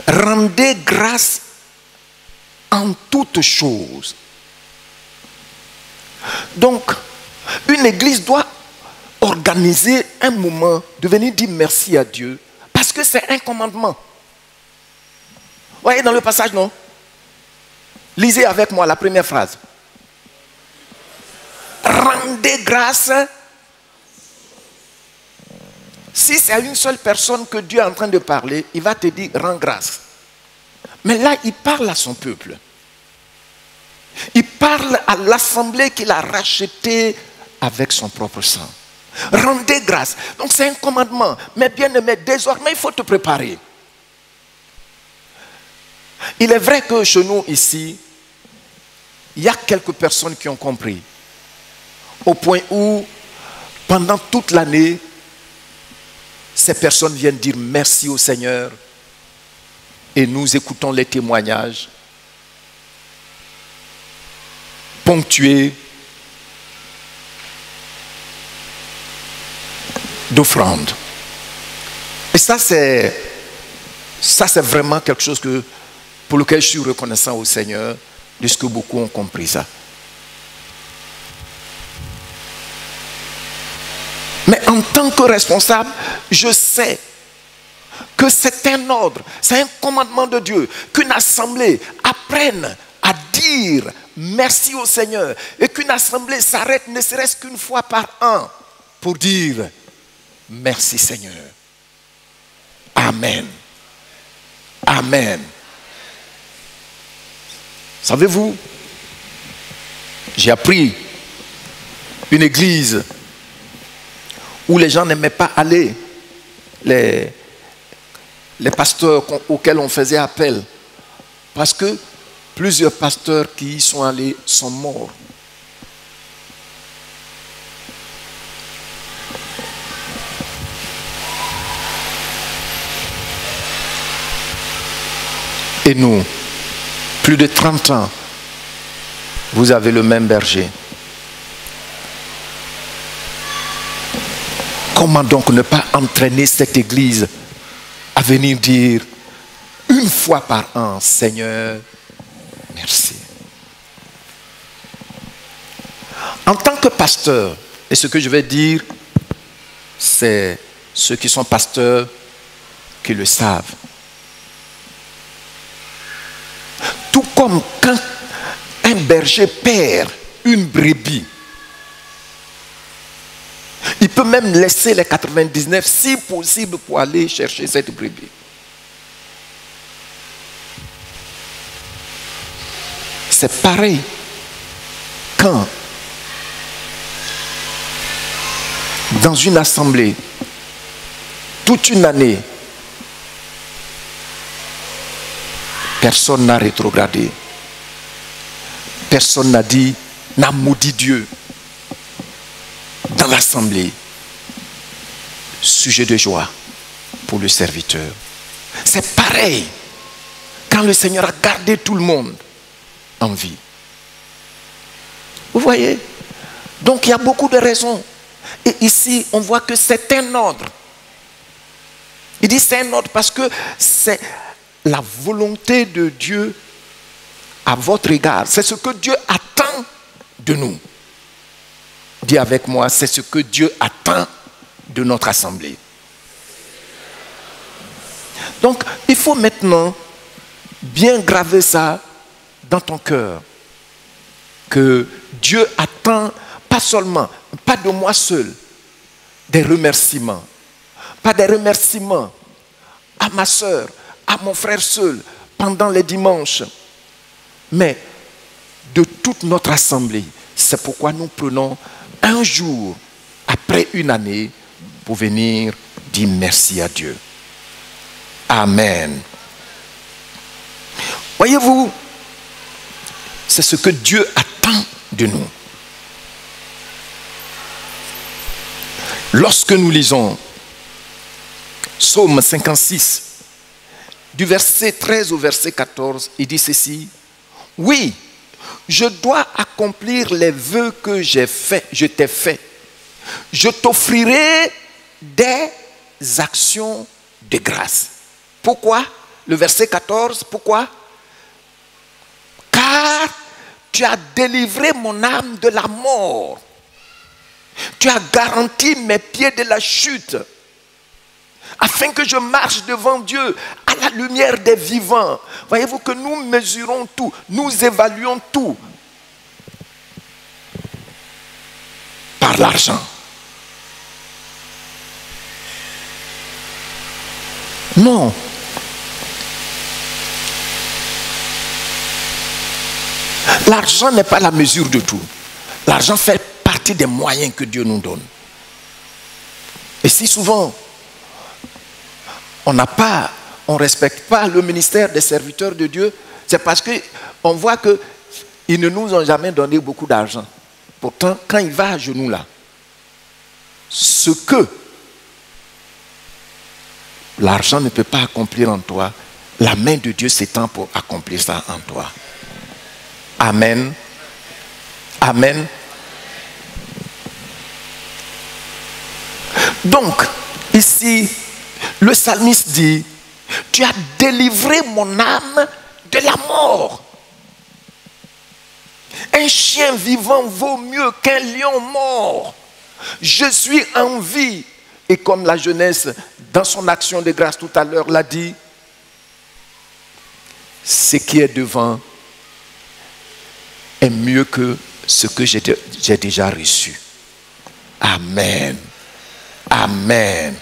Rendez grâce en toutes choses. Donc, une église doit organiser un moment de venir dire merci à Dieu parce que c'est un commandement. Vous voyez dans le passage, non? Lisez avec moi la première phrase. Rendez grâce. Si c'est à une seule personne que Dieu est en train de parler, il va te dire rends grâce. Mais là, il parle à son peuple. Il parle à l'assemblée qu'il a rachetée avec son propre sang. Rendez grâce. Donc c'est un commandement. Mais bien aimé, désormais, il faut te préparer. Il est vrai que chez nous ici, il y a quelques personnes qui ont compris. Au point où, pendant toute l'année, ces personnes viennent dire merci au Seigneur. Et nous écoutons les témoignages ponctués d'offrandes. Et ça c'est vraiment quelque chose pour lequel je suis reconnaissant au Seigneur, de ce que beaucoup ont compris ça. Mais en tant que responsable, je sais que c'est un ordre, c'est un commandement de Dieu, qu'une assemblée apprenne à dire merci au Seigneur et qu'une assemblée s'arrête ne serait-ce qu'une fois par an pour dire merci Seigneur. Amen. Amen. Savez-vous, j'ai appris une église où les gens n'aimaient pas aller, les pasteurs auxquels on faisait appel, parce que plusieurs pasteurs qui y sont allés sont morts. Et nous, plus de 30 ans Vous avez le même berger. Comment donc ne pas entraîner cette église à venir dire une fois par an, Seigneur, merci. En tant que pasteur, et ce que je vais dire, c'est ceux qui sont pasteurs qui le savent. Tout comme quand un berger perd une brebis, il peut même laisser les 99 si possible pour aller chercher cette brebis. C'est pareil quand dans une assemblée, toute une année, personne n'a rétrogradé. Personne n'a maudit Dieu. Dans l'assemblée, sujet de joie pour le serviteur. C'est pareil quand le Seigneur a gardé tout le monde en vie. Vous voyez? Donc il y a beaucoup de raisons. Et ici, on voit que c'est un ordre. Il dit c'est un ordre parce que c'est la volonté de Dieu à votre égard. C'est ce que Dieu attend de nous. Dis avec moi, c'est ce que Dieu attend de notre assemblée. Donc, il faut maintenant bien graver ça dans ton cœur. Que Dieu attend pas seulement, pas de moi seul, des remerciements. Pas des remerciements à ma soeur, à mon frère seul, pendant les dimanches. Mais de toute notre assemblée. C'est pourquoi nous prenons un jour, après une année, pour venir dire merci à Dieu. Amen. Voyez-vous, c'est ce que Dieu attend de nous. Lorsque nous lisons Psaume 56, du verset 13 au verset 14, il dit ceci: oui, je dois accomplir les vœux que je t'ai faits. Je t'offrirai des actions de grâce. Pourquoi? Le verset 14, pourquoi? Car tu as délivré mon âme de la mort. Tu as garanti mes pieds de la chute, afin que je marche devant Dieu à la lumière des vivants. Voyez-vous que nous mesurons tout, nous évaluons tout par l'argent. Non. L'argent n'est pas la mesure de tout. L'argent fait partie des moyens que Dieu nous donne. Et si souvent on ne respecte pas le ministère des serviteurs de Dieu, c'est parce qu'on voit qu'ils ne nous ont jamais donné beaucoup d'argent. Pourtant, quand il va à genoux là, ce que l'argent ne peut pas accomplir en toi, la main de Dieu s'étend pour accomplir ça en toi. Amen. Amen. Donc, ici, le psalmiste dit: tu as délivré mon âme de la mort. Un chien vivant vaut mieux qu'un lion mort. Je suis en vie. Et comme la jeunesse, dans son action de grâce tout à l'heure, l'a dit, ce qui est devant est mieux que ce que j'ai déjà reçu. Amen. Amen.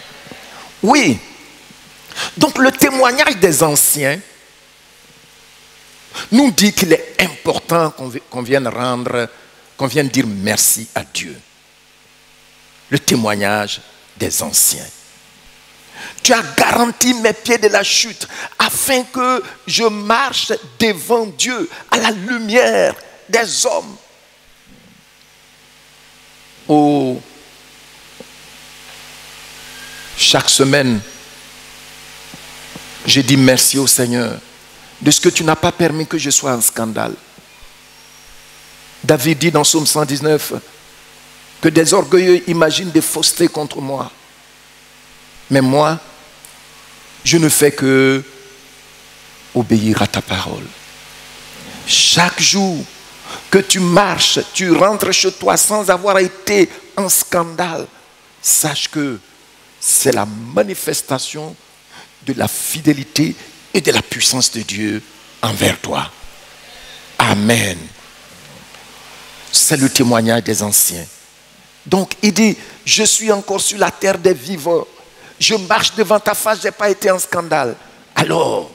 Oui. Donc le témoignage des anciens nous dit qu'il est important qu'on vienne dire merci à Dieu. Le témoignage des anciens. Tu as garanti mes pieds de la chute afin que je marche devant Dieu à la lumière des hommes. Oh, chaque semaine, je dis merci au Seigneur de ce que tu n'as pas permis que je sois en scandale. David dit dans Psaume 119 que des orgueilleux imaginent des faussetés contre moi. Mais moi, je ne fais que obéir à ta parole. Chaque jour que tu marches, tu rentres chez toi sans avoir été en scandale, sache que c'est la manifestation de la fidélité et de la puissance de Dieu envers toi. Amen. C'est le témoignage des anciens. Donc il dit, je suis encore sur la terre des vivants. Je marche devant ta face, je n'ai pas été en scandale. Alors,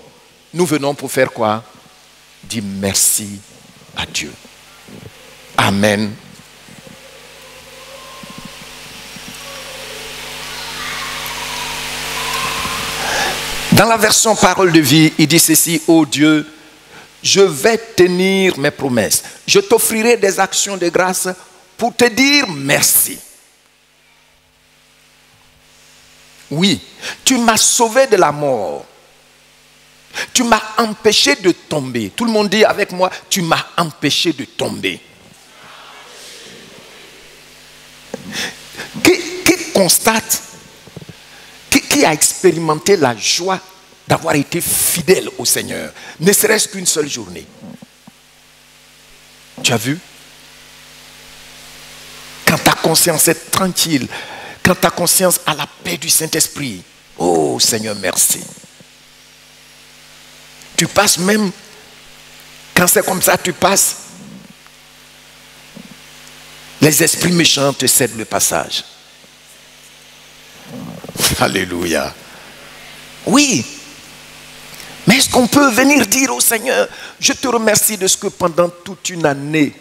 nous venons pour faire quoi? Dire merci à Dieu. Amen. Dans la version Parole de vie, il dit ceci: ô Dieu, je vais tenir mes promesses. Je t'offrirai des actions de grâce pour te dire merci. Oui, tu m'as sauvé de la mort. Tu m'as empêché de tomber. Tout le monde dit avec moi, tu m'as empêché de tomber. Qui constate, qui a expérimenté la joie d'avoir été fidèle au Seigneur, ne serait-ce qu'une seule journée? Tu as vu? Quand ta conscience est tranquille, quand ta conscience a la paix du Saint-Esprit, oh Seigneur, merci. Tu passes même, quand c'est comme ça, tu passes, les esprits méchants te cèdent le passage. Alléluia. Oui. Mais est-ce qu'on peut venir dire au Seigneur, je te remercie de ce que pendant toute une année,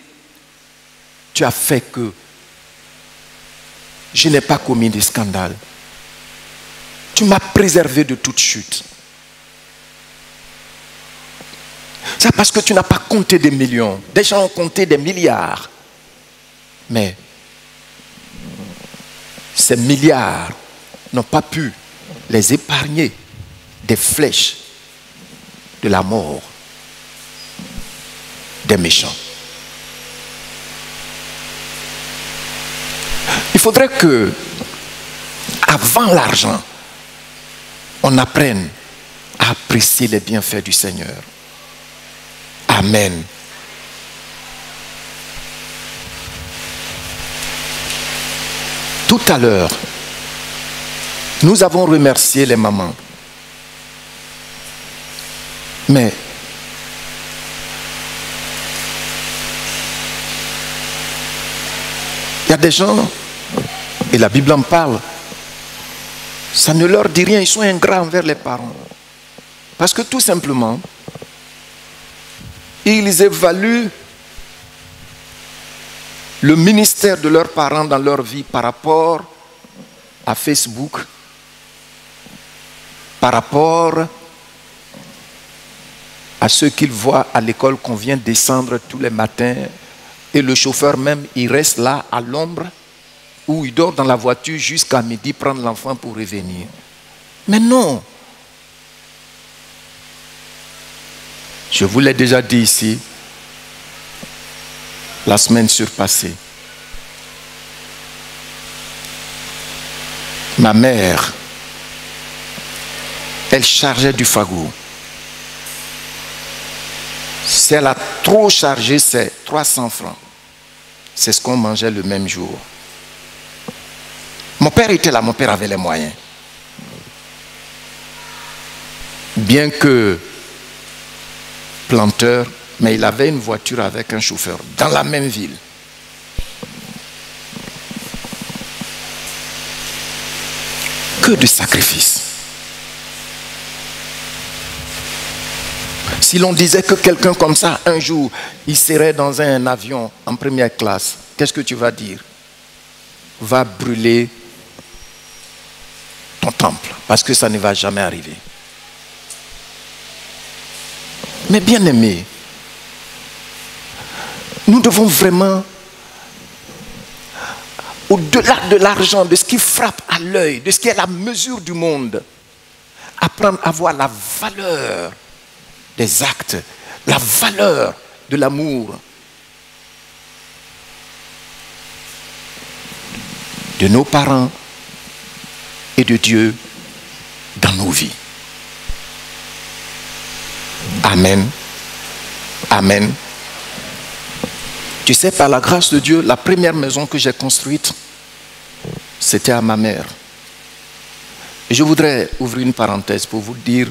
tu as fait que je n'ai pas commis de scandale. Tu m'as préservé de toute chute. C'est parce que tu n'as pas compté des millions. Des gens ont compté des milliards. Mais ces milliards n'ont pas pu les épargner des flèches de la mort des méchants. Il faudrait que, avant l'argent, on apprenne à apprécier les bienfaits du Seigneur. Amen. Tout à l'heure, nous avons remercié les mamans. Mais il y a des gens, et la Bible en parle, ça ne leur dit rien, ils sont ingrats envers les parents. Parce que tout simplement, ils évaluent le ministère de leurs parents dans leur vie par rapport à Facebook, par rapport à ceux qu'ils voient à l'école qu'on vient descendre tous les matins, et le chauffeur même, il reste là à l'ombre, ou il dort dans la voiture jusqu'à midi prendre l'enfant pour revenir. Mais non. Je vous l'ai déjà dit ici, la semaine surpassée. Ma mère, elle chargeait du fagot. Si elle a trop chargé, c'est 300 francs. C'est ce qu'on mangeait le même jour. Mon père était là, mon père avait les moyens. Bien que planteur, mais il avait une voiture avec un chauffeur dans la même ville. Que de sacrifices. Si l'on disait que quelqu'un comme ça, un jour, il serait dans un avion en première classe, qu'est-ce que tu vas dire? Va brûler ton temple, parce que ça ne va jamais arriver. Mais bien aimés, nous devons vraiment, au-delà de l'argent, de ce qui frappe à l'œil, de ce qui est la mesure du monde, apprendre à voir la valeur des actes, la valeur de l'amour. de nos parents et de Dieu dans nos vies. Amen. Amen. Tu sais, par la grâce de Dieu, la première maison que j'ai construite, c'était à ma mère. Et je voudrais ouvrir une parenthèse pour vous dire,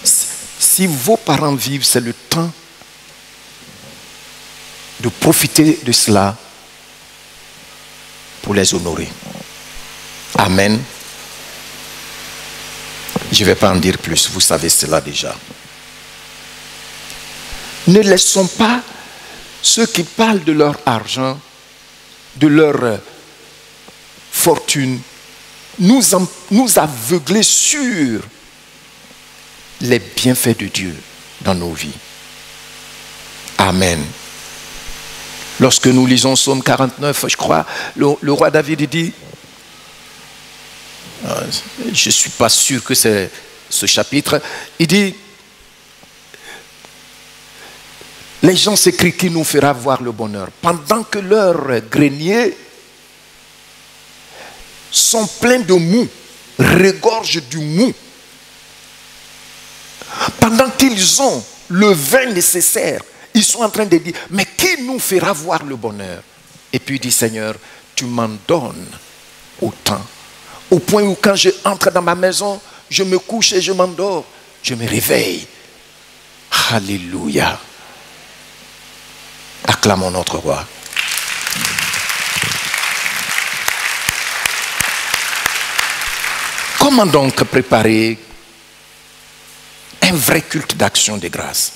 si vos parents vivent, c'est le temps de profiter de cela pour les honorer. Amen. Je ne vais pas en dire plus, vous savez cela déjà. Ne laissons pas ceux qui parlent de leur argent, de leur fortune, nous aveugler sur les bienfaits de Dieu dans nos vies. Amen. Lorsque nous lisons Psaume 49, je crois, le roi David dit, je ne suis pas sûr que c'est ce chapitre, il dit, les gens s'écrient qui nous fera voir le bonheur, pendant que leurs greniers sont pleins de mou, regorgent du mou, pendant qu'ils ont le vin nécessaire, ils sont en train de dire, mais qui nous fera voir le bonheur? Et puis il dit, Seigneur, tu m'en donnes autant, au point où quand je entre dans ma maison, je me couche et je m'endors, je me réveille. Alléluia. Acclamons notre roi. Comment donc préparer un vrai culte d'action de grâce?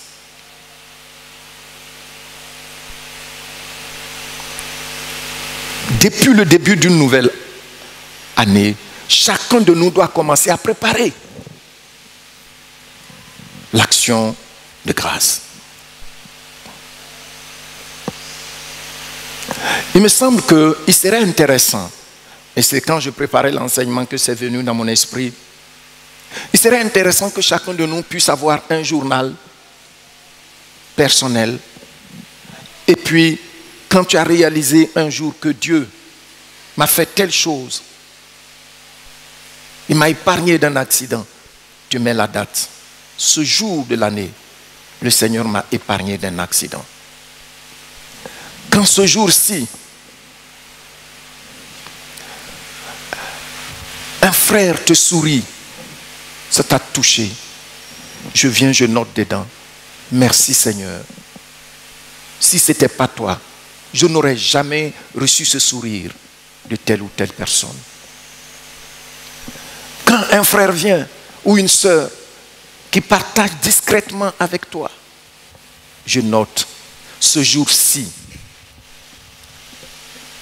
Depuis le début d'une nouvelle année, chacun de nous doit commencer à préparer l'action de grâce. Il me semble qu'il serait intéressant, et c'est quand je préparais l'enseignement que c'est venu dans mon esprit, il serait intéressant que chacun de nous puisse avoir un journal personnel. Et puis, quand tu as réalisé un jour que Dieu m'a fait telle chose, il m'a épargné d'un accident, tu mets la date. Ce jour de l'année, le Seigneur m'a épargné d'un accident. Quand ce jour-ci, un frère te sourit, ça t'a touché, je viens, je note dedans, merci Seigneur. Si ce n'était pas toi, je n'aurais jamais reçu ce sourire de telle ou telle personne. Quand un frère vient ou une sœur qui partage discrètement avec toi, je note, ce jour-ci,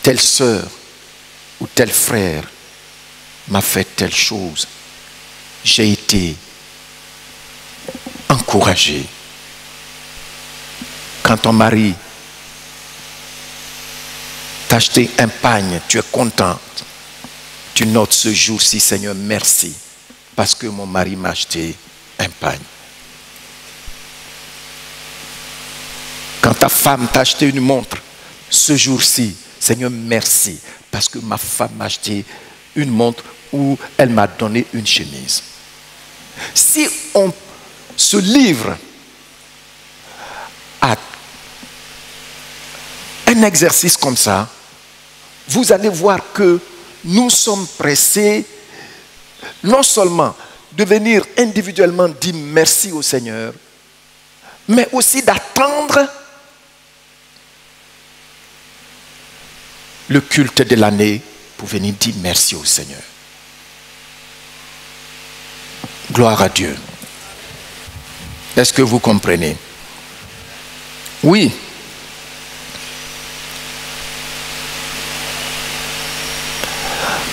telle sœur ou tel frère m'a fait telle chose. J'ai été encouragé. Quand ton mari t'a acheté un pagne, tu es content. Tu notes ce jour-ci, Seigneur, merci, parce que mon mari m'a acheté un pagne. Quand ta femme t'a acheté une montre, ce jour-ci, Seigneur, merci, parce que ma femme m'a acheté une montre ou elle m'a donné une chemise. Si on se livre à un exercice comme ça, vous allez voir que nous sommes pressés non seulement de venir individuellement dire merci au Seigneur, mais aussi d'attendre le culte de l'année pour venir dire merci au Seigneur. Gloire à Dieu. Est-ce que vous comprenez? Oui.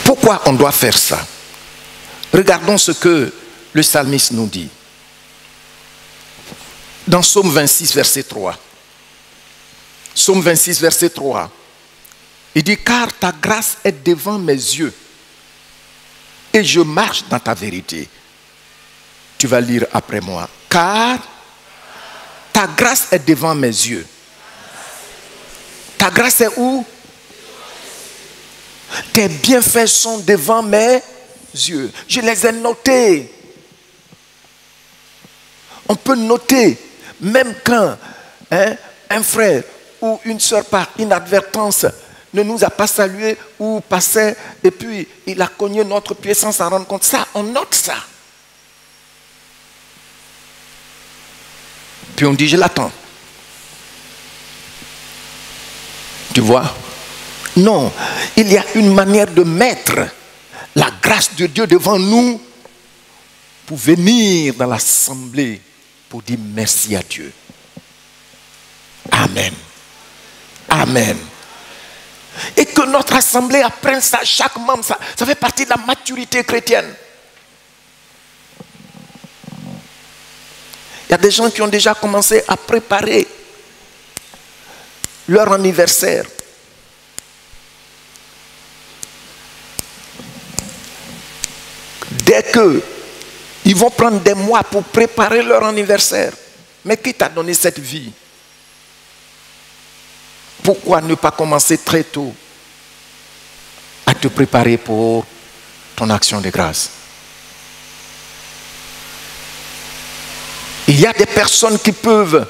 Pourquoi on doit faire ça? Regardons ce que le psalmiste nous dit. Dans Psaume 26, verset 3. Psaume 26, verset 3. Il dit, car ta grâce est devant mes yeux et je marche dans ta vérité. Tu vas lire après moi. Car ta grâce est devant mes yeux. Ta grâce est où? Tes bienfaits sont devant mes yeux. Je les ai notés. On peut noter, même quand un frère ou une soeur par inadvertance ne nous a pas salué ou passait et puis il a cogné notre pied sans s'en rendre compte. Ça, on note ça. Puis on dit, je l'attends. Tu vois? Non, il y a une manière de mettre la grâce de Dieu devant nous pour venir dans l'assemblée pour dire merci à Dieu. Amen. Amen. Et que notre assemblée apprenne ça, chaque membre, ça fait partie de la maturité chrétienne. Il y a des gens qui ont déjà commencé à préparer leur anniversaire. Dès qu'ils vont prendre des mois pour préparer leur anniversaire. Mais qui t'a donné cette vie? Pourquoi ne pas commencer très tôt à te préparer pour ton action de grâce? Il y a des personnes qui peuvent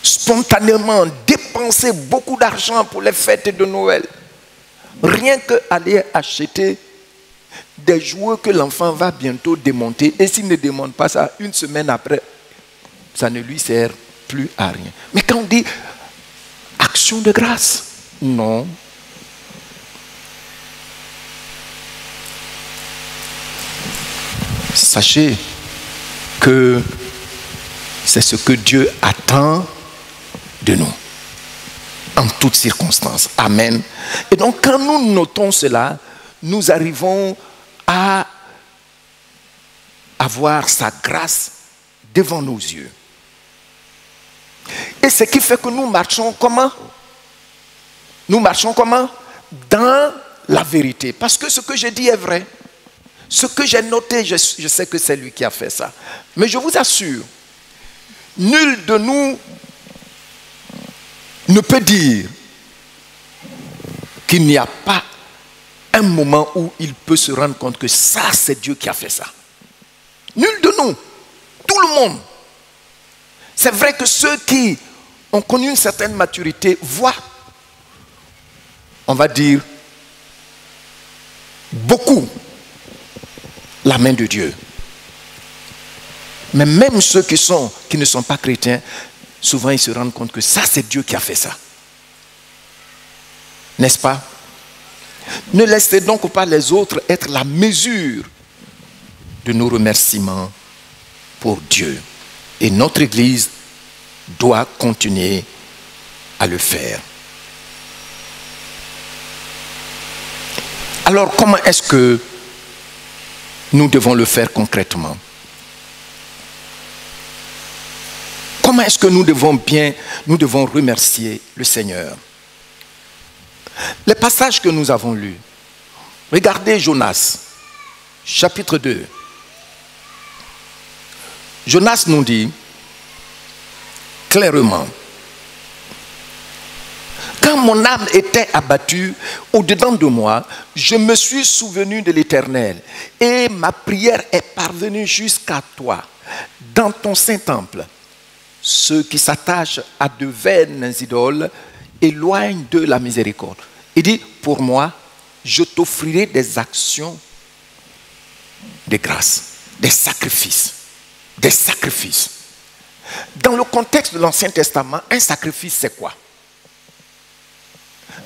spontanément dépenser beaucoup d'argent pour les fêtes de Noël. Rien qu'aller acheter des jouets que l'enfant va bientôt démonter. Et s'il ne démonte pas ça, une semaine après, ça ne lui sert plus à rien. Mais quand on dit action de grâce, non. Sachez que c'est ce que Dieu attend de nous, en toutes circonstances. Amen. Et donc, quand nous notons cela, nous arrivons à avoir sa grâce devant nos yeux. Et ce qui fait que nous marchons comment? Nous marchons comment? Dans la vérité. Parce que ce que je dis est vrai. Ce que j'ai noté, je sais que c'est lui qui a fait ça. Mais je vous assure, nul de nous ne peut dire qu'il n'y a pas un moment où il peut se rendre compte que ça, c'est Dieu qui a fait ça. Nul de nous, tout le monde. C'est vrai que ceux qui ont connu une certaine maturité voient, on va dire, beaucoup la main de Dieu. Mais même ceux qui ne sont pas chrétiens, souvent ils se rendent compte que ça, c'est Dieu qui a fait ça. N'est-ce pas? Ne laissez donc pas les autres être la mesure de nos remerciements pour Dieu. Et notre Église doit continuer à le faire. Alors, comment est-ce que nous devons le faire concrètement? Comment est-ce que nous devons remercier le Seigneur? Les passages que nous avons lus. Regardez Jonas, chapitre 2. Jonas nous dit clairement, quand mon âme était abattue au-dedans de moi, je me suis souvenu de l'Éternel et ma prière est parvenue jusqu'à toi, dans ton Saint-Temple. Ceux qui s'attachent à de vaines idoles éloignent de la miséricorde. Il dit, pour moi, je t'offrirai des actions de grâce, des sacrifices. Des sacrifices. Dans le contexte de l'Ancien Testament, un sacrifice, c'est quoi?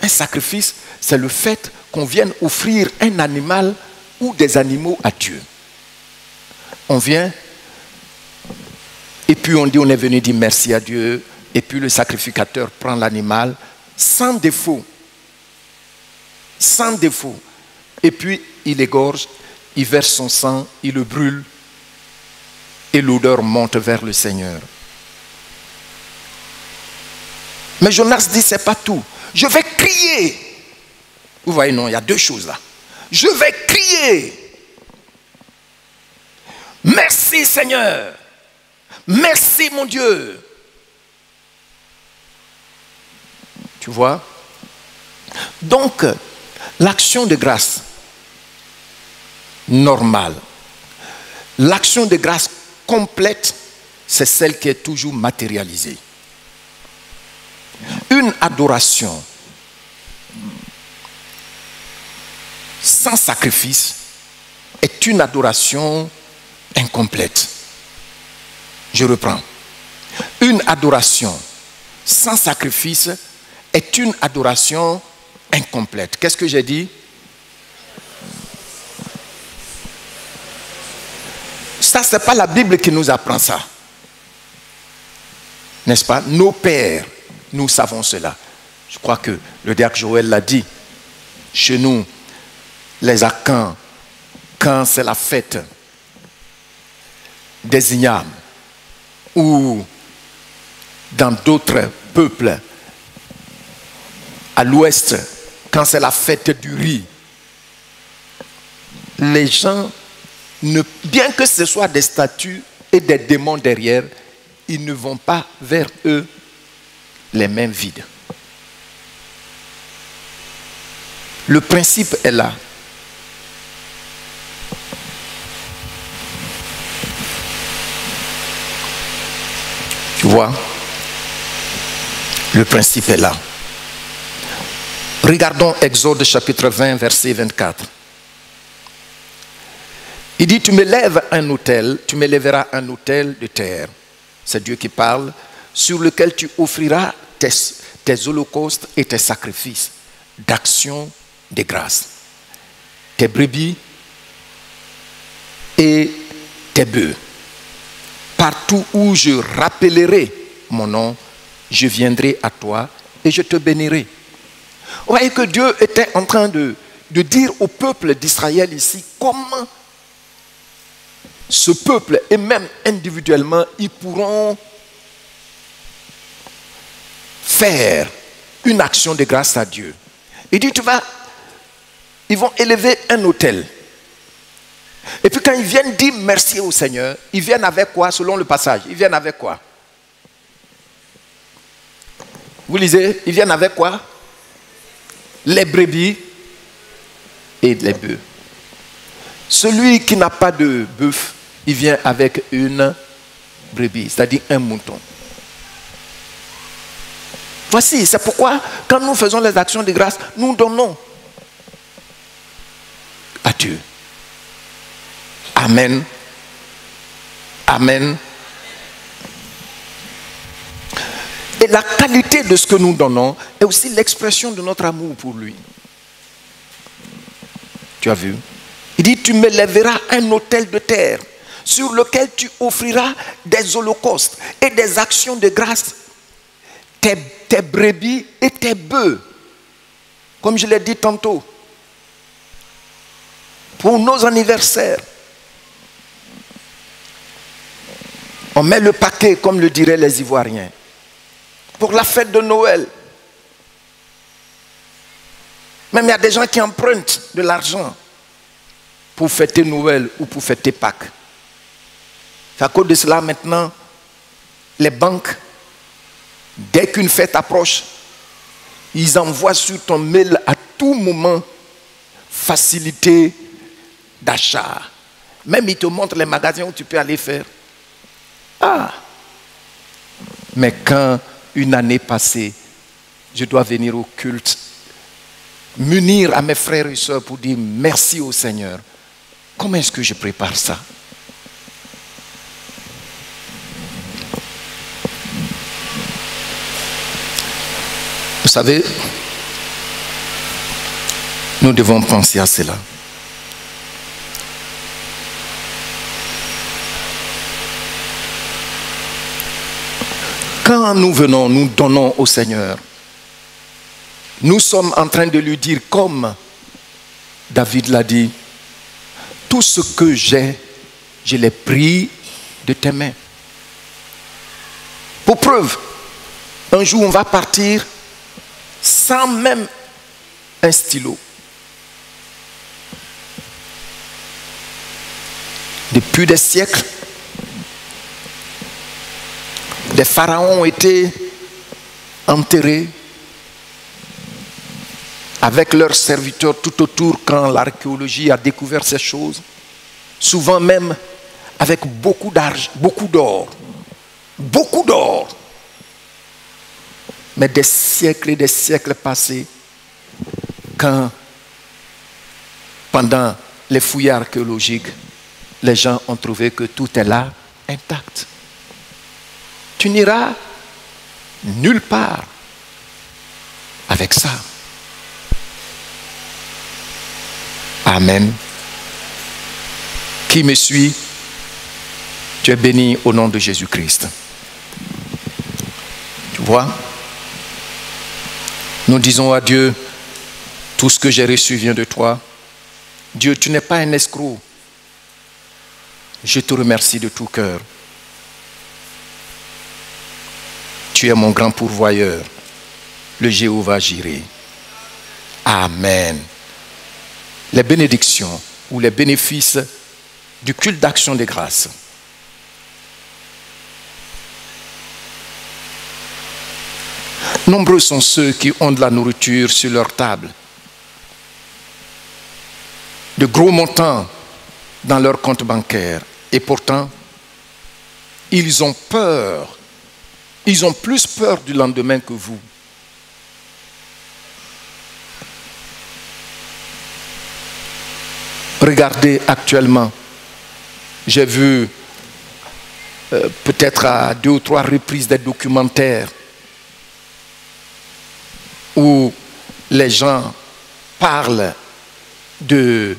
Un sacrifice, c'est le fait qu'on vienne offrir un animal ou des animaux à Dieu. On vient, et puis on dit, on est venu dire merci à Dieu, et puis le sacrificateur prend l'animal sans défaut. Sans défaut. Et puis il égorge, il verse son sang, il le brûle, et l'odeur monte vers le Seigneur. Mais Jonas dit, c'est pas tout. Je vais crier. Vous voyez, non, il y a deux choses là. Je vais crier. Merci Seigneur. Merci mon Dieu. Tu vois? Donc, L'action de grâce normale, l'action de grâce complète, c'est celle qui est toujours matérialisée. Une adoration sans sacrifice est une adoration incomplète. Je reprends. Une adoration sans sacrifice est une adoration incomplète. Qu'est-ce que j'ai dit? Ça, ce n'est pas la Bible qui nous apprend ça. N'est-ce pas? Nos pères, nous savons cela. Je crois que le diacre Joël l'a dit. Chez nous, les Akans, quand c'est la fête des ignames, ou dans d'autres peuples, à l'ouest, quand c'est la fête du riz, les gens, bien que ce soit des statues et des démons derrière, ils ne vont pas vers eux les mains vides. Le principe est là. Tu vois, le principe est là. Regardons Exode chapitre 20, verset 24. Il dit, tu m'élèveras un autel de terre. C'est Dieu qui parle, sur lequel tu offriras tes holocaustes et tes sacrifices d'action de grâce. Tes brebis et tes bœufs. Partout où je rappellerai mon nom, je viendrai à toi et je te bénirai. Vous voyez que Dieu était en train de dire au peuple d'Israël ici comment ce peuple et même individuellement, ils pourront faire une action de grâce à Dieu. Il dit, ils vont élever un autel. Et puis quand ils viennent dire merci au Seigneur, ils viennent avec quoi selon le passage? Ils viennent avec quoi? Vous lisez, ils viennent avec quoi? Les brebis et les bœufs. Celui qui n'a pas de bœuf, il vient avec une brebis, c'est-à-dire un mouton. Voici, c'est pourquoi quand nous faisons les actions de grâce, nous donnons à Dieu. Amen. Amen. Et la qualité de ce que nous donnons est aussi l'expression de notre amour pour lui. Tu as vu? Il dit, tu m'élèveras un autel de terre sur lequel tu offriras des holocaustes et des actions de grâce, tes brebis et tes bœufs. Comme je l'ai dit tantôt, pour nos anniversaires, on met le paquet, comme le diraient les Ivoiriens. Pour la fête de Noël. Même il y a des gens qui empruntent de l'argent pour fêter Noël ou pour fêter Pâques. C'est à cause de cela maintenant, les banques, dès qu'une fête approche, ils envoient sur ton mail à tout moment facilité d'achat. Même ils te montrent les magasins où tu peux aller faire. Ah! Mais quand une année passée, je dois venir au culte, m'unir à mes frères et sœurs pour dire merci au Seigneur. Comment est-ce que je prépare ça? Vous savez, nous devons penser à cela. Quand nous venons, nous donnons au Seigneur, nous sommes en train de lui dire, comme David l'a dit, tout ce que j'ai, je l'ai pris de tes mains. Pour preuve, un jour on va partir sans même un stylo. Depuis des siècles, des pharaons ont été enterrés. avec leurs serviteurs tout autour quand l'archéologie a découvert ces choses, souvent même avec beaucoup d'argent, beaucoup d'or, mais des siècles et des siècles passés, quand pendant les fouilles archéologiques, les gens ont trouvé que tout est là, intact. Tu n'iras nulle part avec ça. Amen. Qui me suit, tu es béni au nom de Jésus-Christ. Tu vois, nous disons à Dieu, tout ce que j'ai reçu vient de toi. Dieu, tu n'es pas un escroc. Je te remercie de tout cœur. Tu es mon grand pourvoyeur, le Jéhovah Jireh. Amen. Les bénédictions ou les bénéfices du culte d'action des grâces. Nombreux sont ceux qui ont de la nourriture sur leur table, de gros montants dans leur compte bancaire, et pourtant, ils ont peur. Ils ont plus peur du lendemain que vous. Regardez actuellement, j'ai vu peut-être à 2 ou 3 reprises des documentaires où les gens parlent de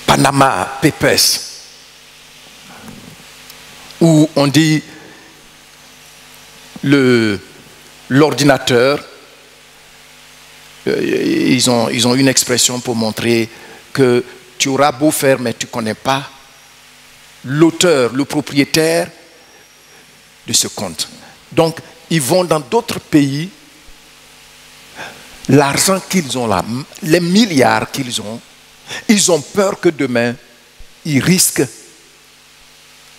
Panama Papers, où on dit l'ordinateur, ils ont une expression pour montrer que tu auras beau faire, mais tu ne connais pas l'auteur, le propriétaire de ce compte. Donc, ils vont dans d'autres pays, l'argent qu'ils ont là, les milliards qu'ils ont, ils ont peur que demain, ils risquent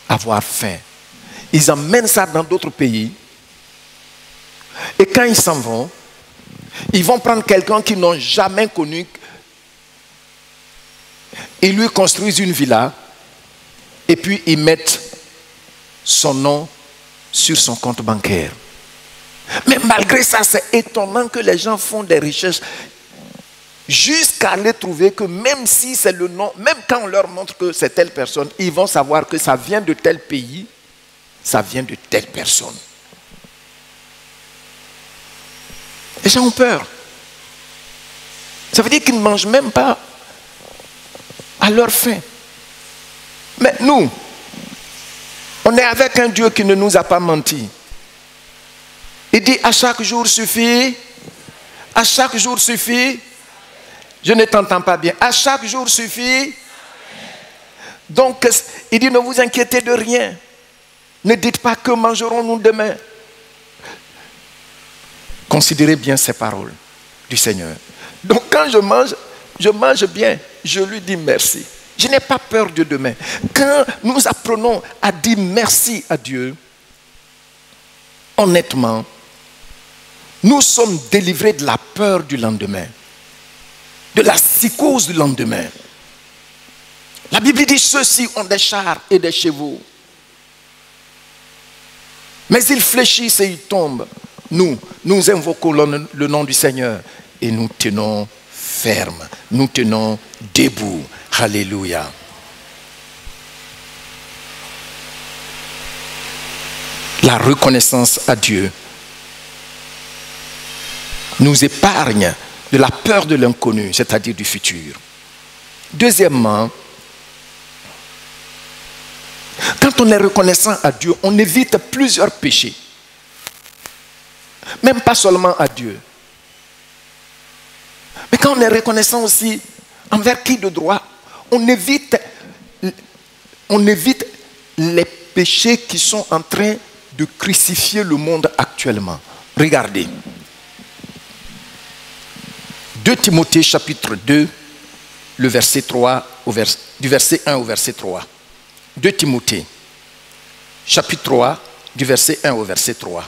d'avoir faim. Ils emmènent ça dans d'autres pays. Et quand ils s'en vont, ils vont prendre quelqu'un qu'ils n'ont jamais connu. Ils lui construisent une villa. Et puis ils mettent son nom sur son compte bancaire. Mais malgré ça, c'est étonnant que les gens font des recherches jusqu'à aller trouver que même si c'est le nom, même quand on leur montre que c'est telle personne, ils vont savoir que ça vient de tel pays, ça vient de telle personne. Les gens ont peur. Ça veut dire qu'ils ne mangent même pas à leur faim. Mais nous, on est avec un Dieu qui ne nous a pas menti. Il dit à chaque jour suffit. À chaque jour suffit. Je ne t'entends pas bien. À chaque jour suffit. Donc, il dit ne vous inquiétez de rien. Ne dites pas que mangerons-nous demain. Considérez bien ces paroles du Seigneur. Donc quand je mange bien. Je lui dis merci. Je n'ai pas peur de demain. Quand nous apprenons à dire merci à Dieu, honnêtement, nous sommes délivrés de la peur du lendemain, de la psychose du lendemain. La Bible dit ceux-ci ont des chars et des chevaux, mais ils fléchissent et ils tombent. Nous invoquons le nom du Seigneur et nous tenons ferme, nous tenons debout. Alléluia. La reconnaissance à Dieu nous épargne de la peur de l'inconnu, c'est-à-dire du futur. Deuxièmement, quand on est reconnaissant à Dieu, on évite plusieurs péchés. Même pas seulement à Dieu. Mais quand on est reconnaissant aussi envers qui de droit, on évite les péchés qui sont en train de crucifier le monde actuellement. Regardez. 2 Timothée chapitre 2, le verset 3, du verset 1 au verset 3. 2 Timothée chapitre 3, du verset 1 au verset 3.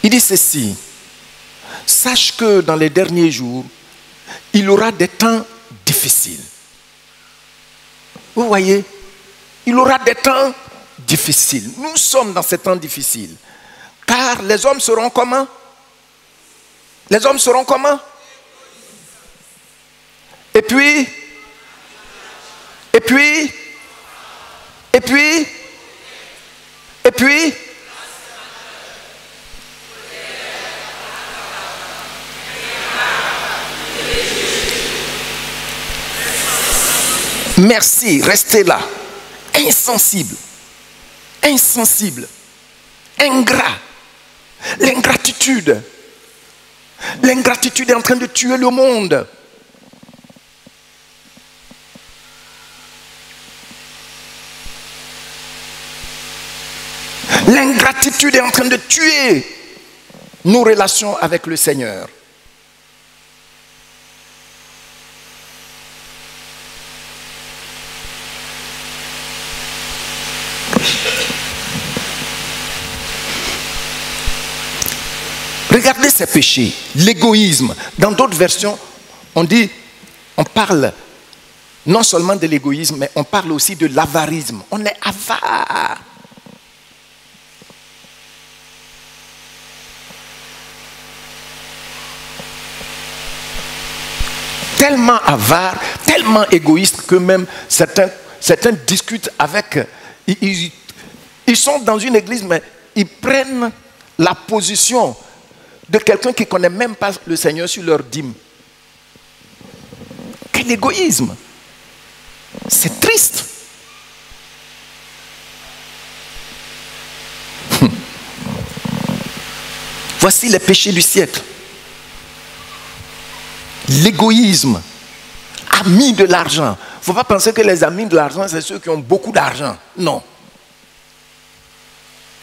Il dit ceci: sache que dans les derniers jours, il y aura des temps difficiles. Vous voyez, il y aura des temps difficiles. Nous sommes dans ces temps difficiles. Car les hommes seront comment? Les hommes seront comment? Et puis, merci, restez là. Insensible, ingrat. L'ingratitude est en train de tuer le monde. L'ingratitude est en train de tuer nos relations avec le Seigneur. Regardez ces péchés. L'égoïsme. Dans d'autres versions, on parle non seulement de l'égoïsme, mais on parle aussi de l'avarisme. On est avare. Tellement avare, tellement égoïste que même certains discutent avec... Ils sont dans une église, mais ils prennent la position de quelqu'un qui ne connaît même pas le Seigneur sur leur dîme. Quel égoïsme! C'est triste. Voici les péchés du siècle. L'égoïsme, amis de l'argent. Il ne faut pas penser que les amis de l'argent, c'est ceux qui ont beaucoup d'argent. Non.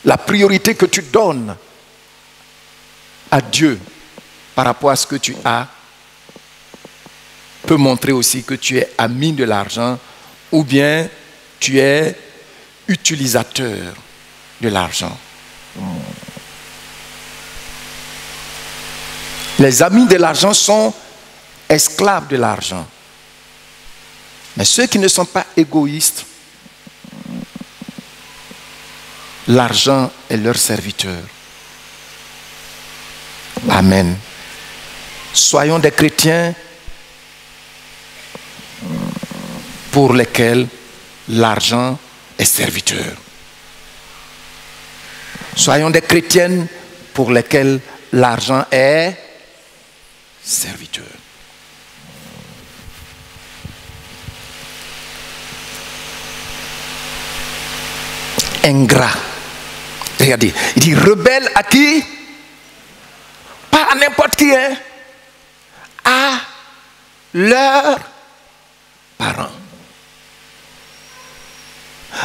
La priorité que tu donnes à Dieu par rapport à ce que tu as peut montrer aussi que tu es ami de l'argent ou bien tu es utilisateur de l'argent. Les amis de l'argent sont esclaves de l'argent. Mais ceux qui ne sont pas égoïstes, l'argent est leur serviteur. Amen. Soyons des chrétiens pour lesquels l'argent est serviteur. Soyons des chrétiennes pour lesquelles l'argent est serviteur. Ingrat. Regardez, il dit rebelle à qui? Pas à n'importe qui, hein? À leurs parents.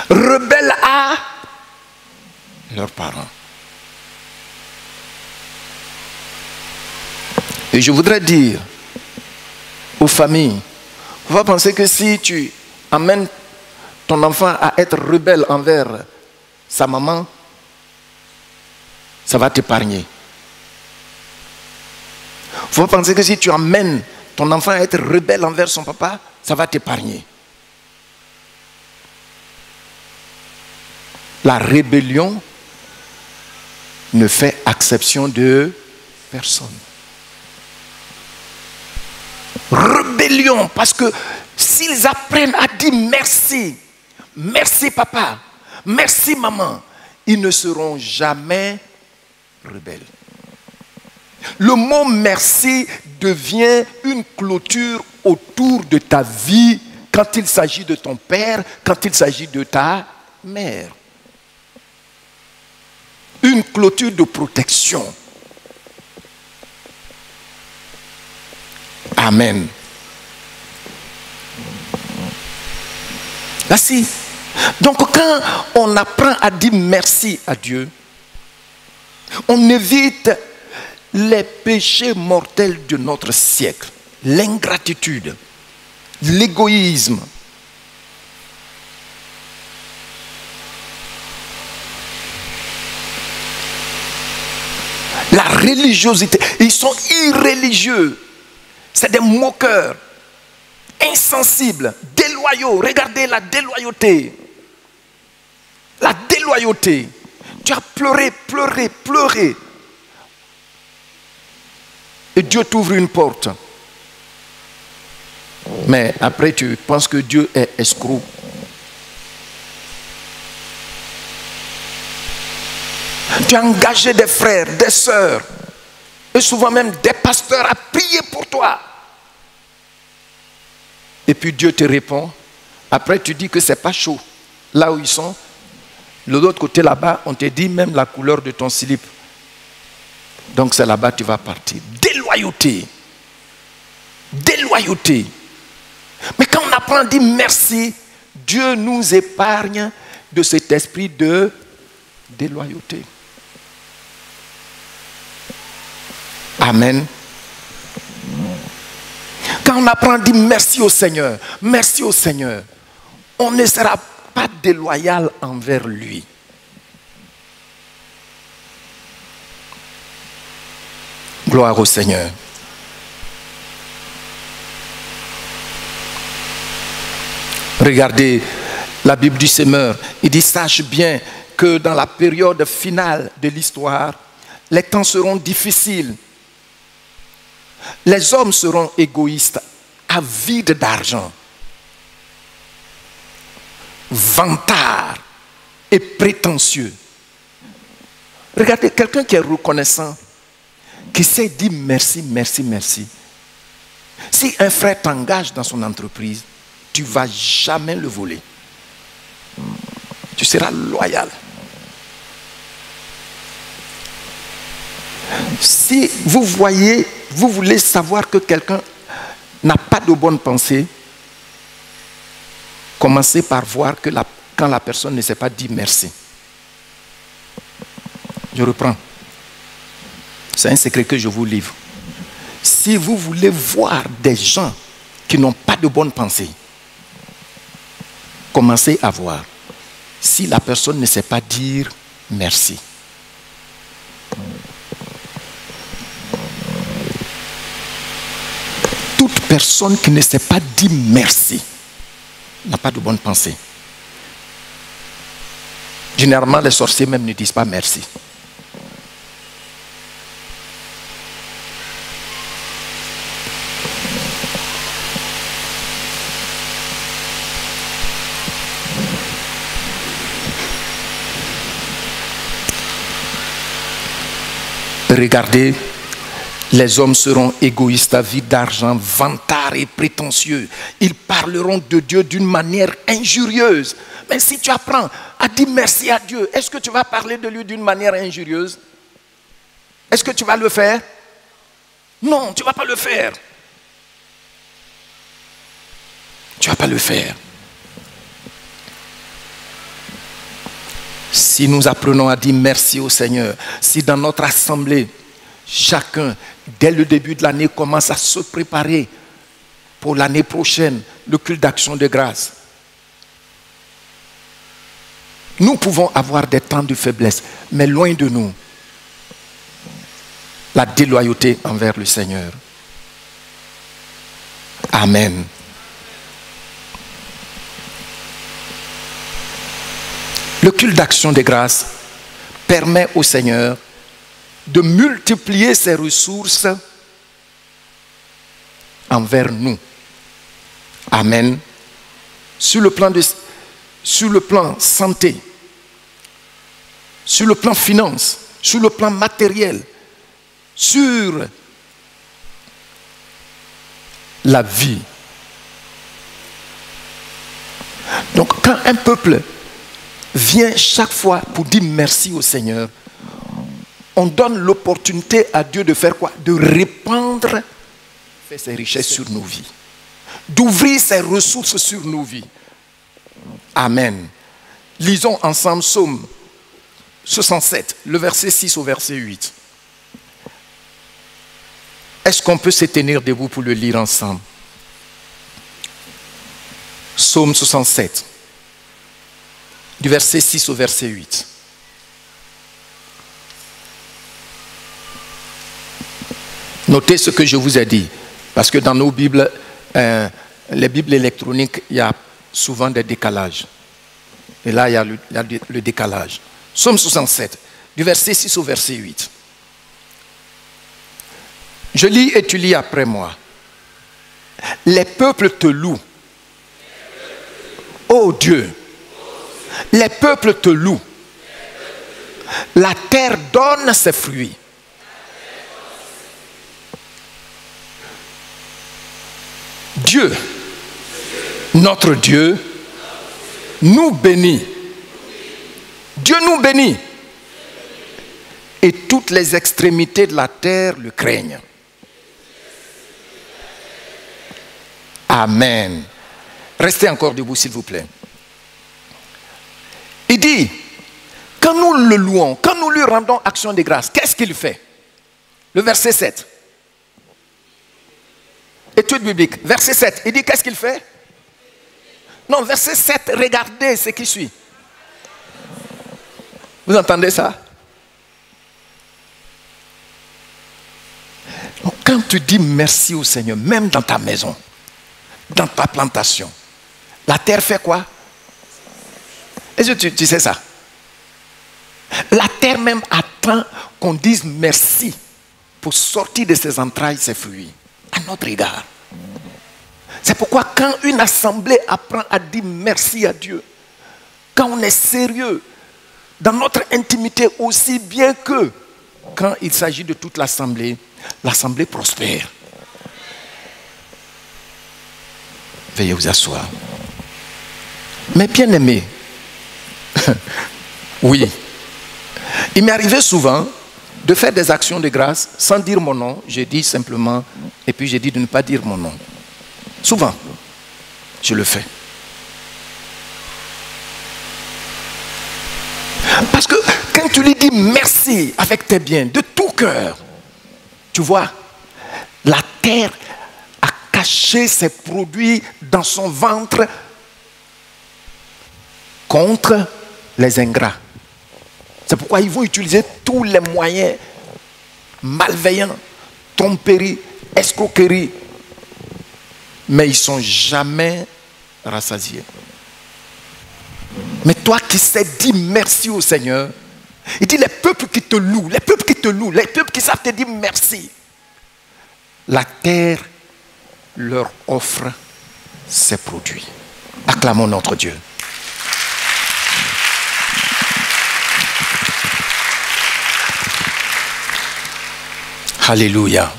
Rebelle à leurs parents. Et je voudrais dire aux familles, il ne faut pas penser que si tu amènes ton enfant à être rebelle envers sa maman, ça va t'épargner. Il ne faut pas penser que si tu amènes ton enfant à être rebelle envers son papa, ça va t'épargner. La rébellion ne fait exception de personne. Rébellion, parce que s'ils apprennent à dire merci, merci papa, merci maman, ils ne seront jamais rebelles. Le mot merci devient une clôture autour de ta vie quand il s'agit de ton père, quand il s'agit de ta mère. Une clôture de protection. Amen. Merci. Donc quand on apprend à dire merci à Dieu, on évite les péchés mortels de notre siècle. L'ingratitude, l'égoïsme. religiosité. Ils sont irréligieux. C'est des moqueurs, insensibles, déloyaux. Regardez la déloyauté. La déloyauté. Tu as pleuré, pleuré, pleuré. Et Dieu t'ouvre une porte. Mais après, tu penses que Dieu est escroc. Tu as engagé des frères, des sœurs, et souvent même des pasteurs à prier pour toi. Et puis Dieu te répond. Après, tu dis que ce n'est pas chaud. Là où ils sont, de l'autre côté là-bas, on te dit même la couleur de ton slip. Donc c'est là-bas que tu vas partir. Déloyauté. Déloyauté. Mais quand on apprend à dire merci, Dieu nous épargne de cet esprit de déloyauté. Amen. Quand on apprend à dire merci au Seigneur, on ne sera pas déloyal envers lui. Gloire au Seigneur. Regardez la Bible du Semeur. Il dit, sache bien que dans la période finale de l'histoire, les temps seront difficiles. Les hommes seront égoïstes, avides d'argent, vantards et prétentieux. Regardez, quelqu'un qui est reconnaissant, qui sait dire merci, merci, merci. Si un frère t'engage dans son entreprise, tu ne vas jamais le voler. Tu seras loyal. Si vous voyez, vous voulez savoir que quelqu'un n'a pas de bonne pensée, commencez par voir que quand la personne ne sait pas dire merci. Je reprends. C'est un secret que je vous livre. Si vous voulez voir des gens qui n'ont pas de bonne pensée, commencez à voir si la personne ne sait pas dire merci. Toute personne qui ne sait pas dire merci n'a pas de bonne pensée. Généralement, les sorciers même ne disent pas merci. Regardez, les hommes seront égoïstes, avides d'argent, vantards et prétentieux. Ils parleront de Dieu d'une manière injurieuse. Mais si tu apprends à dire merci à Dieu, est-ce que tu vas parler de lui d'une manière injurieuse? Est-ce que tu vas le faire? Non, tu ne vas pas le faire. Tu ne vas pas le faire. Si nous apprenons à dire merci au Seigneur, si dans notre assemblée, chacun, dès le début de l'année, commence à se préparer pour l'année prochaine, le culte d'action de grâce, nous pouvons avoir des temps de faiblesse, mais loin de nous, la déloyauté envers le Seigneur. Amen. Le culte d'action de grâce permet au Seigneur de multiplier ses ressources envers nous. Amen. Sur le plan santé, sur le plan finance, sur le plan matériel, sur la vie. Donc quand un peuple vient chaque fois pour dire merci au Seigneur, on donne l'opportunité à Dieu de faire quoi? De répandre ses richesses sur nos vies, d'ouvrir ses ressources sur nos vies. Amen. Lisons ensemble Psaume 67, le verset 6 au verset 8. Est-ce qu'on peut se tenir debout pour le lire ensemble? Psaume 67, du verset 6 au verset 8. Notez ce que je vous ai dit. Parce que dans nos Bibles, les Bibles électroniques, il y a souvent des décalages. Et là, il y a le décalage. Psaume 67, du verset 6 au verset 8. Je lis et tu lis après moi. Les peuples te louent. Ô Dieu, les peuples te louent. La terre donne ses fruits. Dieu, notre Dieu, nous bénit. Dieu nous bénit. Et toutes les extrémités de la terre le craignent. Amen. Restez encore debout, s'il vous plaît. Il dit, quand nous le louons, quand nous lui rendons action de grâce, qu'est-ce qu'il fait? Le verset 7. Étude biblique, verset 7. Il dit, qu'est-ce qu'il fait? Non, verset 7, regardez ce qui suit. Vous entendez ça? Donc, quand tu dis merci au Seigneur, même dans ta maison, dans ta plantation, la terre fait quoi? Est-ce que tu sais ça? La terre même attend qu'on dise merci pour sortir de ses entrailles ses fruits à notre égard. C'est pourquoi quand une assemblée apprend à dire merci à Dieu, quand on est sérieux dans notre intimité aussi bien que quand il s'agit de toute l'assemblée, l'assemblée prospère. Veuillez vous asseoir. Mais bien aimé, oui, il m'est arrivé souvent de faire des actions de grâce sans dire mon nom. J'ai dit simplement, et puis j'ai dit de ne pas dire mon nom. Souvent, je le fais. Parce que quand tu lui dis merci avec tes biens, de tout cœur, tu vois, la terre a caché ses produits dans son ventre contre les ingrats. C'est pourquoi ils vont utiliser tous les moyens malveillants, tromperie, escroquerie, mais ils ne sont jamais rassasiés. Mais toi qui sais, dis merci au Seigneur. Il dit les peuples qui te louent, les peuples qui te louent, les peuples qui savent te dire merci. La terre leur offre ses produits. Acclamons notre Dieu. Alléluia.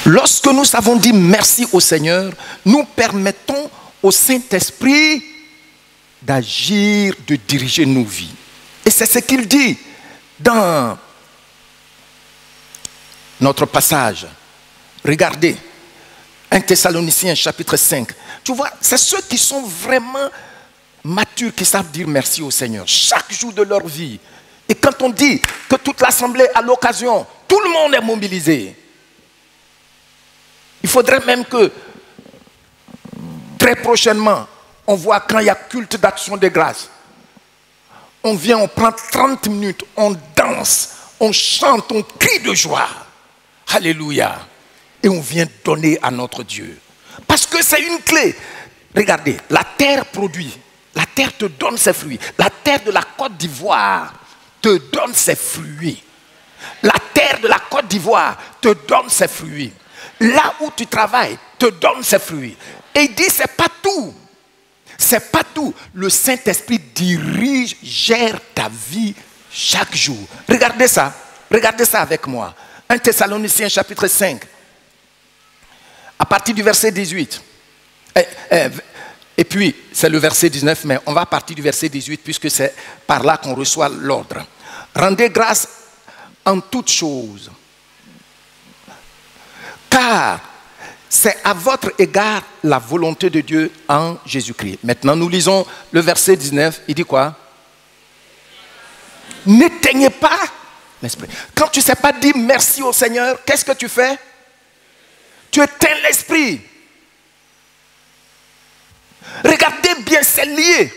Lorsque nous savons dire merci au Seigneur, nous permettons au Saint-Esprit d'agir, de diriger nos vies. Et c'est ce qu'il dit dans notre passage. Regardez, 1 Thessaloniciens chapitre 5. Tu vois, c'est ceux qui sont vraiment matures qui savent dire merci au Seigneur chaque jour de leur vie. Et quand on dit que toute l'assemblée a l'occasion, tout le monde est mobilisé. Il faudrait même que très prochainement, on voit quand il y a culte d'action de grâce. On vient, on prend 30 minutes, on danse, on chante, on crie de joie. Alléluia. Et on vient donner à notre Dieu. Parce que c'est une clé. Regardez, la terre produit. La terre te donne ses fruits. La terre de la Côte d'Ivoire te donne ses fruits. La terre de la Côte d'Ivoire te donne ses fruits. Là où tu travailles te donne ses fruits. Et il dit, c'est pas tout. C'est pas tout. Le Saint-Esprit dirige, gère ta vie chaque jour. Regardez ça. Regardez ça avec moi. 1 Thessaloniciens chapitre 5. À partir du verset 18. Et puis, c'est le verset 19, mais on va partir du verset 18 puisque c'est par là qu'on reçoit l'ordre. Rendez grâce en toutes choses. Car c'est à votre égard la volonté de Dieu en Jésus-Christ. Maintenant, nous lisons le verset 19. Il dit quoi? N'éteignez pas l'esprit. Quand tu ne sais pas dire merci au Seigneur, qu'est-ce que tu fais? Tu éteins l'esprit. Regardez bien, c'est lié.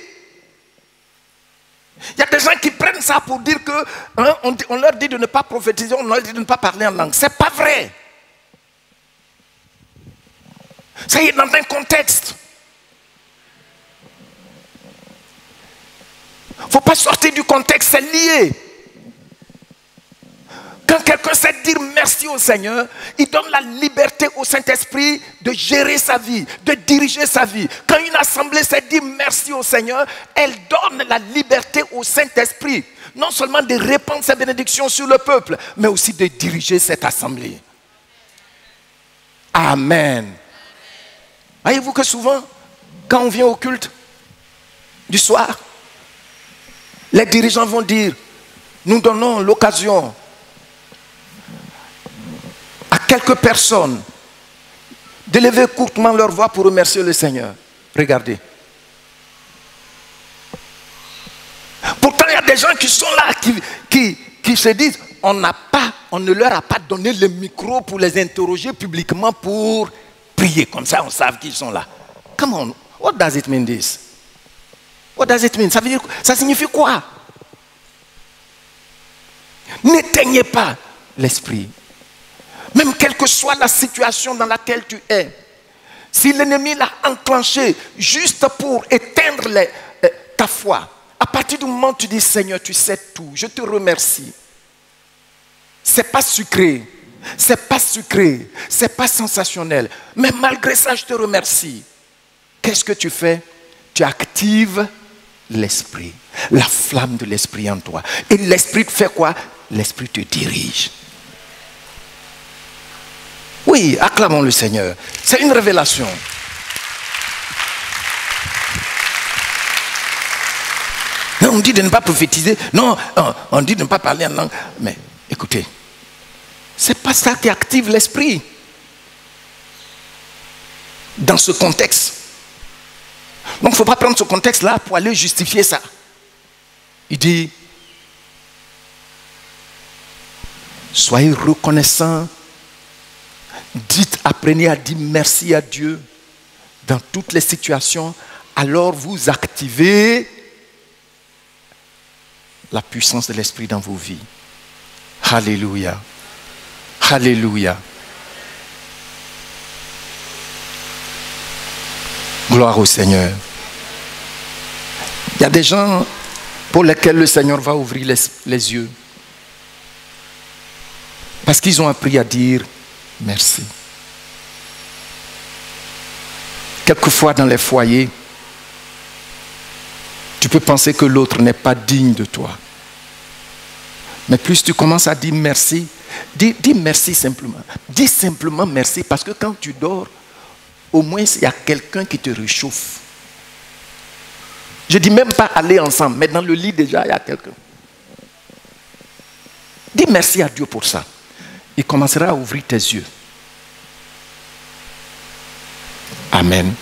Il y a des gens qui prennent ça pour dire que hein, on leur dit de ne pas prophétiser, on leur dit de ne pas parler en langue. C'est pas vrai. Ça y est, dans un contexte. Il ne faut pas sortir du contexte, c'est lié. Quand quelqu'un sait dire merci au Seigneur, il donne la liberté au Saint-Esprit de gérer sa vie, de diriger sa vie. Quand une assemblée sait dire merci au Seigneur, elle donne la liberté au Saint-Esprit. Non seulement de répandre ses bénédictions sur le peuple, mais aussi de diriger cette assemblée. Amen. Voyez-vous que souvent, quand on vient au culte du soir, les dirigeants vont dire, nous donnons l'occasion à quelques personnes d'élever courtement leur voix pour remercier le Seigneur. Regardez. Pourtant, il y a des gens qui sont là, qui se disent, on ne leur a pas donné le micro pour les interroger publiquement pour prier. Comme ça, on sait qu'ils sont là. Come on, what does it mean this? What does it mean? Ça signifie quoi? N'éteignez pas l'esprit. Même quelle que soit la situation dans laquelle tu es. Si l'ennemi l'a enclenché juste pour éteindre ta foi, à partir du moment où tu dis Seigneur, tu sais tout, je te remercie. C'est pas sucré, c'est pas sucré, c'est pas sensationnel. Mais malgré ça, je te remercie. Qu'est-ce que tu fais? Tu actives l'esprit, la flamme de l'esprit en toi. Et l'esprit te fait quoi? L'esprit te dirige. Oui, acclamons le Seigneur. C'est une révélation. Non, on dit de ne pas prophétiser. Non, on dit de ne pas parler en langue. Mais écoutez, c'est pas ça qui active l'esprit. Dans ce contexte. Donc il ne faut pas prendre ce contexte-là pour aller justifier ça. Il dit, soyez reconnaissants. Apprenez à dire merci à Dieu dans toutes les situations. Alors vous activez la puissance de l'esprit dans vos vies. Alléluia. Alléluia. Gloire au Seigneur. Il y a des gens pour lesquels le Seigneur va ouvrir les yeux. Parce qu'ils ont appris à dire merci. Quelquefois dans les foyers, tu peux penser que l'autre n'est pas digne de toi. Mais plus tu commences à dire merci, dis merci simplement. Dis simplement merci parce que quand tu dors, au moins il y a quelqu'un qui te réchauffe. Je ne dis même pas aller ensemble, mais dans le lit déjà, il y a quelqu'un. Dis merci à Dieu pour ça. Il commencera à ouvrir tes yeux. Amen.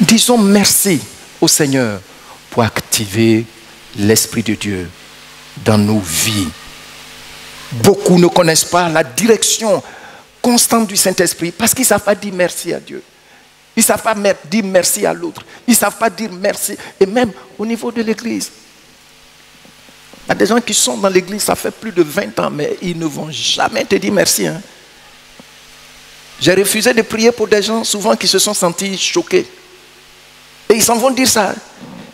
Disons merci au Seigneur pour activer l'Esprit de Dieu dans nos vies. Beaucoup ne connaissent pas la direction constante du Saint-Esprit parce qu'ils ne savent pas dire merci à Dieu. Ils ne savent pas dire merci à l'autre. Ils ne savent pas dire merci. Et même au niveau de l'église. Il y a des gens qui sont dans l'église, ça fait plus de 20 ans, mais ils ne vont jamais te dire merci. Hein. J'ai refusé de prier pour des gens souvent qui se sont sentis choqués. Et ils s'en vont dire ça.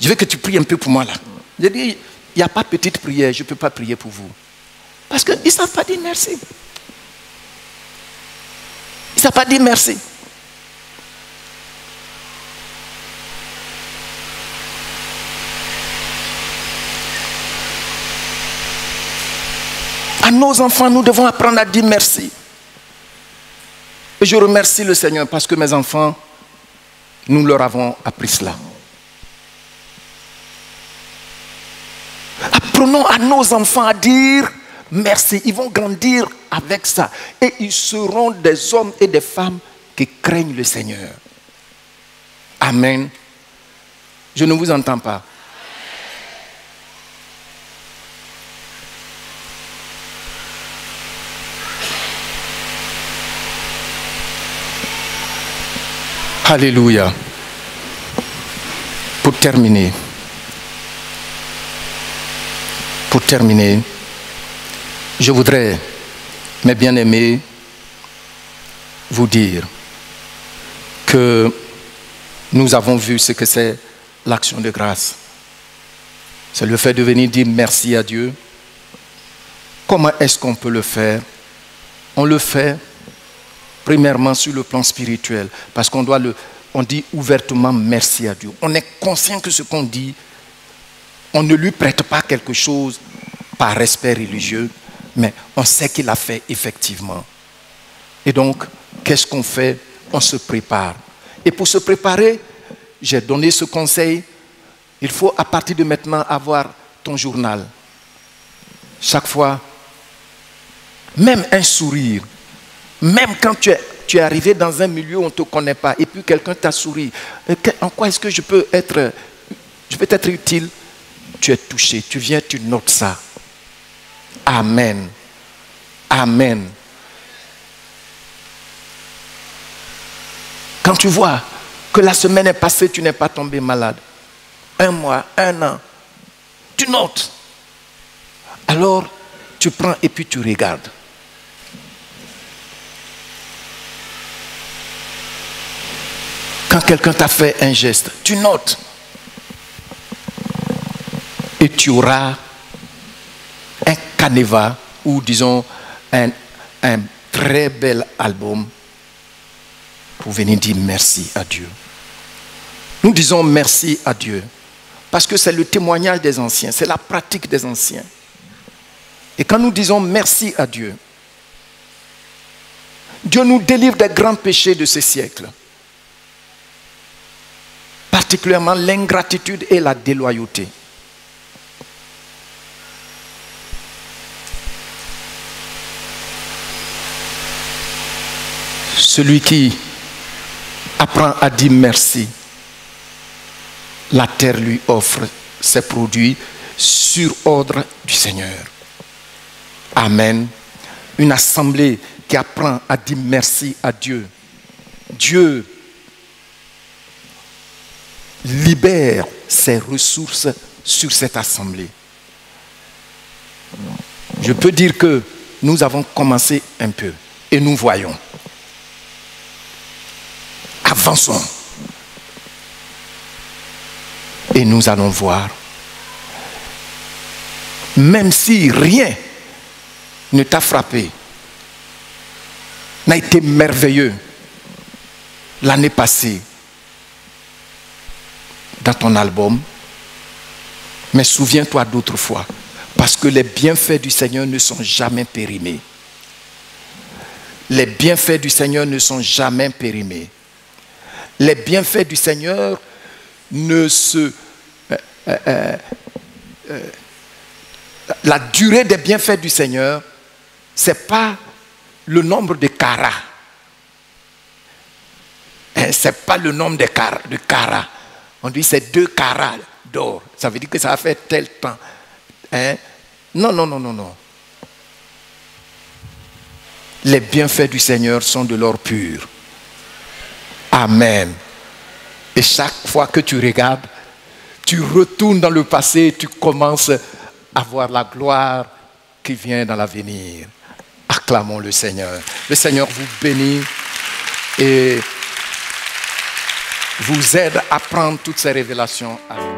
Je veux que tu pries un peu pour moi là. J'ai dit, il n'y a pas petite prière, je ne peux pas prier pour vous. Parce qu'ils ne savent pas dire merci. Ils ne savent pas dire merci. À nos enfants, nous devons apprendre à dire merci. Et je remercie le Seigneur parce que mes enfants, nous leur avons appris cela. Apprenons à nos enfants à dire merci. Ils vont grandir avec ça. Et ils seront des hommes et des femmes qui craignent le Seigneur. Amen. Je ne vous entends pas. Alléluia. Pour terminer, Pour terminer, je voudrais, mes bien-aimés, vous dire que nous avons vu ce que c'est l'action de grâce. C'est le fait de venir dire merci à Dieu. Comment est-ce qu'on peut le faire? On le fait premièrement sur le plan spirituel, parce qu'on dit ouvertement merci à Dieu. On est conscient que ce qu'on dit, on ne lui prête pas quelque chose par respect religieux, mais on sait qu'il a fait effectivement. Et donc, qu'est-ce qu'on fait? On se prépare. Et pour se préparer, j'ai donné ce conseil, il faut à partir de maintenant avoir ton journal. Chaque fois, même un sourire, même quand tu es arrivé dans un milieu où on ne te connaît pas, et puis quelqu'un t'a souri, en quoi est-ce que je peux être utile? Tu es touché, tu viens, tu notes ça. Amen. Amen. Quand tu vois que la semaine est passée, tu n'es pas tombé malade, 1 mois, 1 an, tu notes. Alors, tu prends et puis tu regardes. Quand quelqu'un t'a fait un geste, tu notes. Et tu auras un canevas ou disons un très bel album pour venir dire merci à Dieu. Nous disons merci à Dieu parce que c'est le témoignage des anciens, c'est la pratique des anciens. Et quand nous disons merci à Dieu, Dieu nous délivre des grands péchés de ce siècle, particulièrement l'ingratitude et la déloyauté. Celui qui apprend à dire merci, la terre lui offre ses produits sur ordre du Seigneur. Amen. Une assemblée qui apprend à dire merci à Dieu. Dieu libère ses ressources sur cette assemblée. Je peux dire que nous avons commencé un peu et nous voyons. Avançons. Et nous allons voir. Même si rien ne t'a frappé, n'a été merveilleux l'année passée dans ton album, mais souviens-toi d'autres fois, parce que les bienfaits du Seigneur ne sont jamais périmés. Les bienfaits du Seigneur ne sont jamais périmés. Les bienfaits du Seigneur la durée des bienfaits du Seigneur, ce n'est pas le nombre de carats. Ce n'est pas le nombre de carats. On dit c'est 2 carats d'or. Ça veut dire que ça a fait tel temps. Non. Les bienfaits du Seigneur sont de l'or pur. Amen. Et chaque fois que tu regardes, tu retournes dans le passé, tu commences à voir la gloire qui vient dans l'avenir. Acclamons le Seigneur. Le Seigneur vous bénit et vous aide à prendre toutes ces révélations à lui.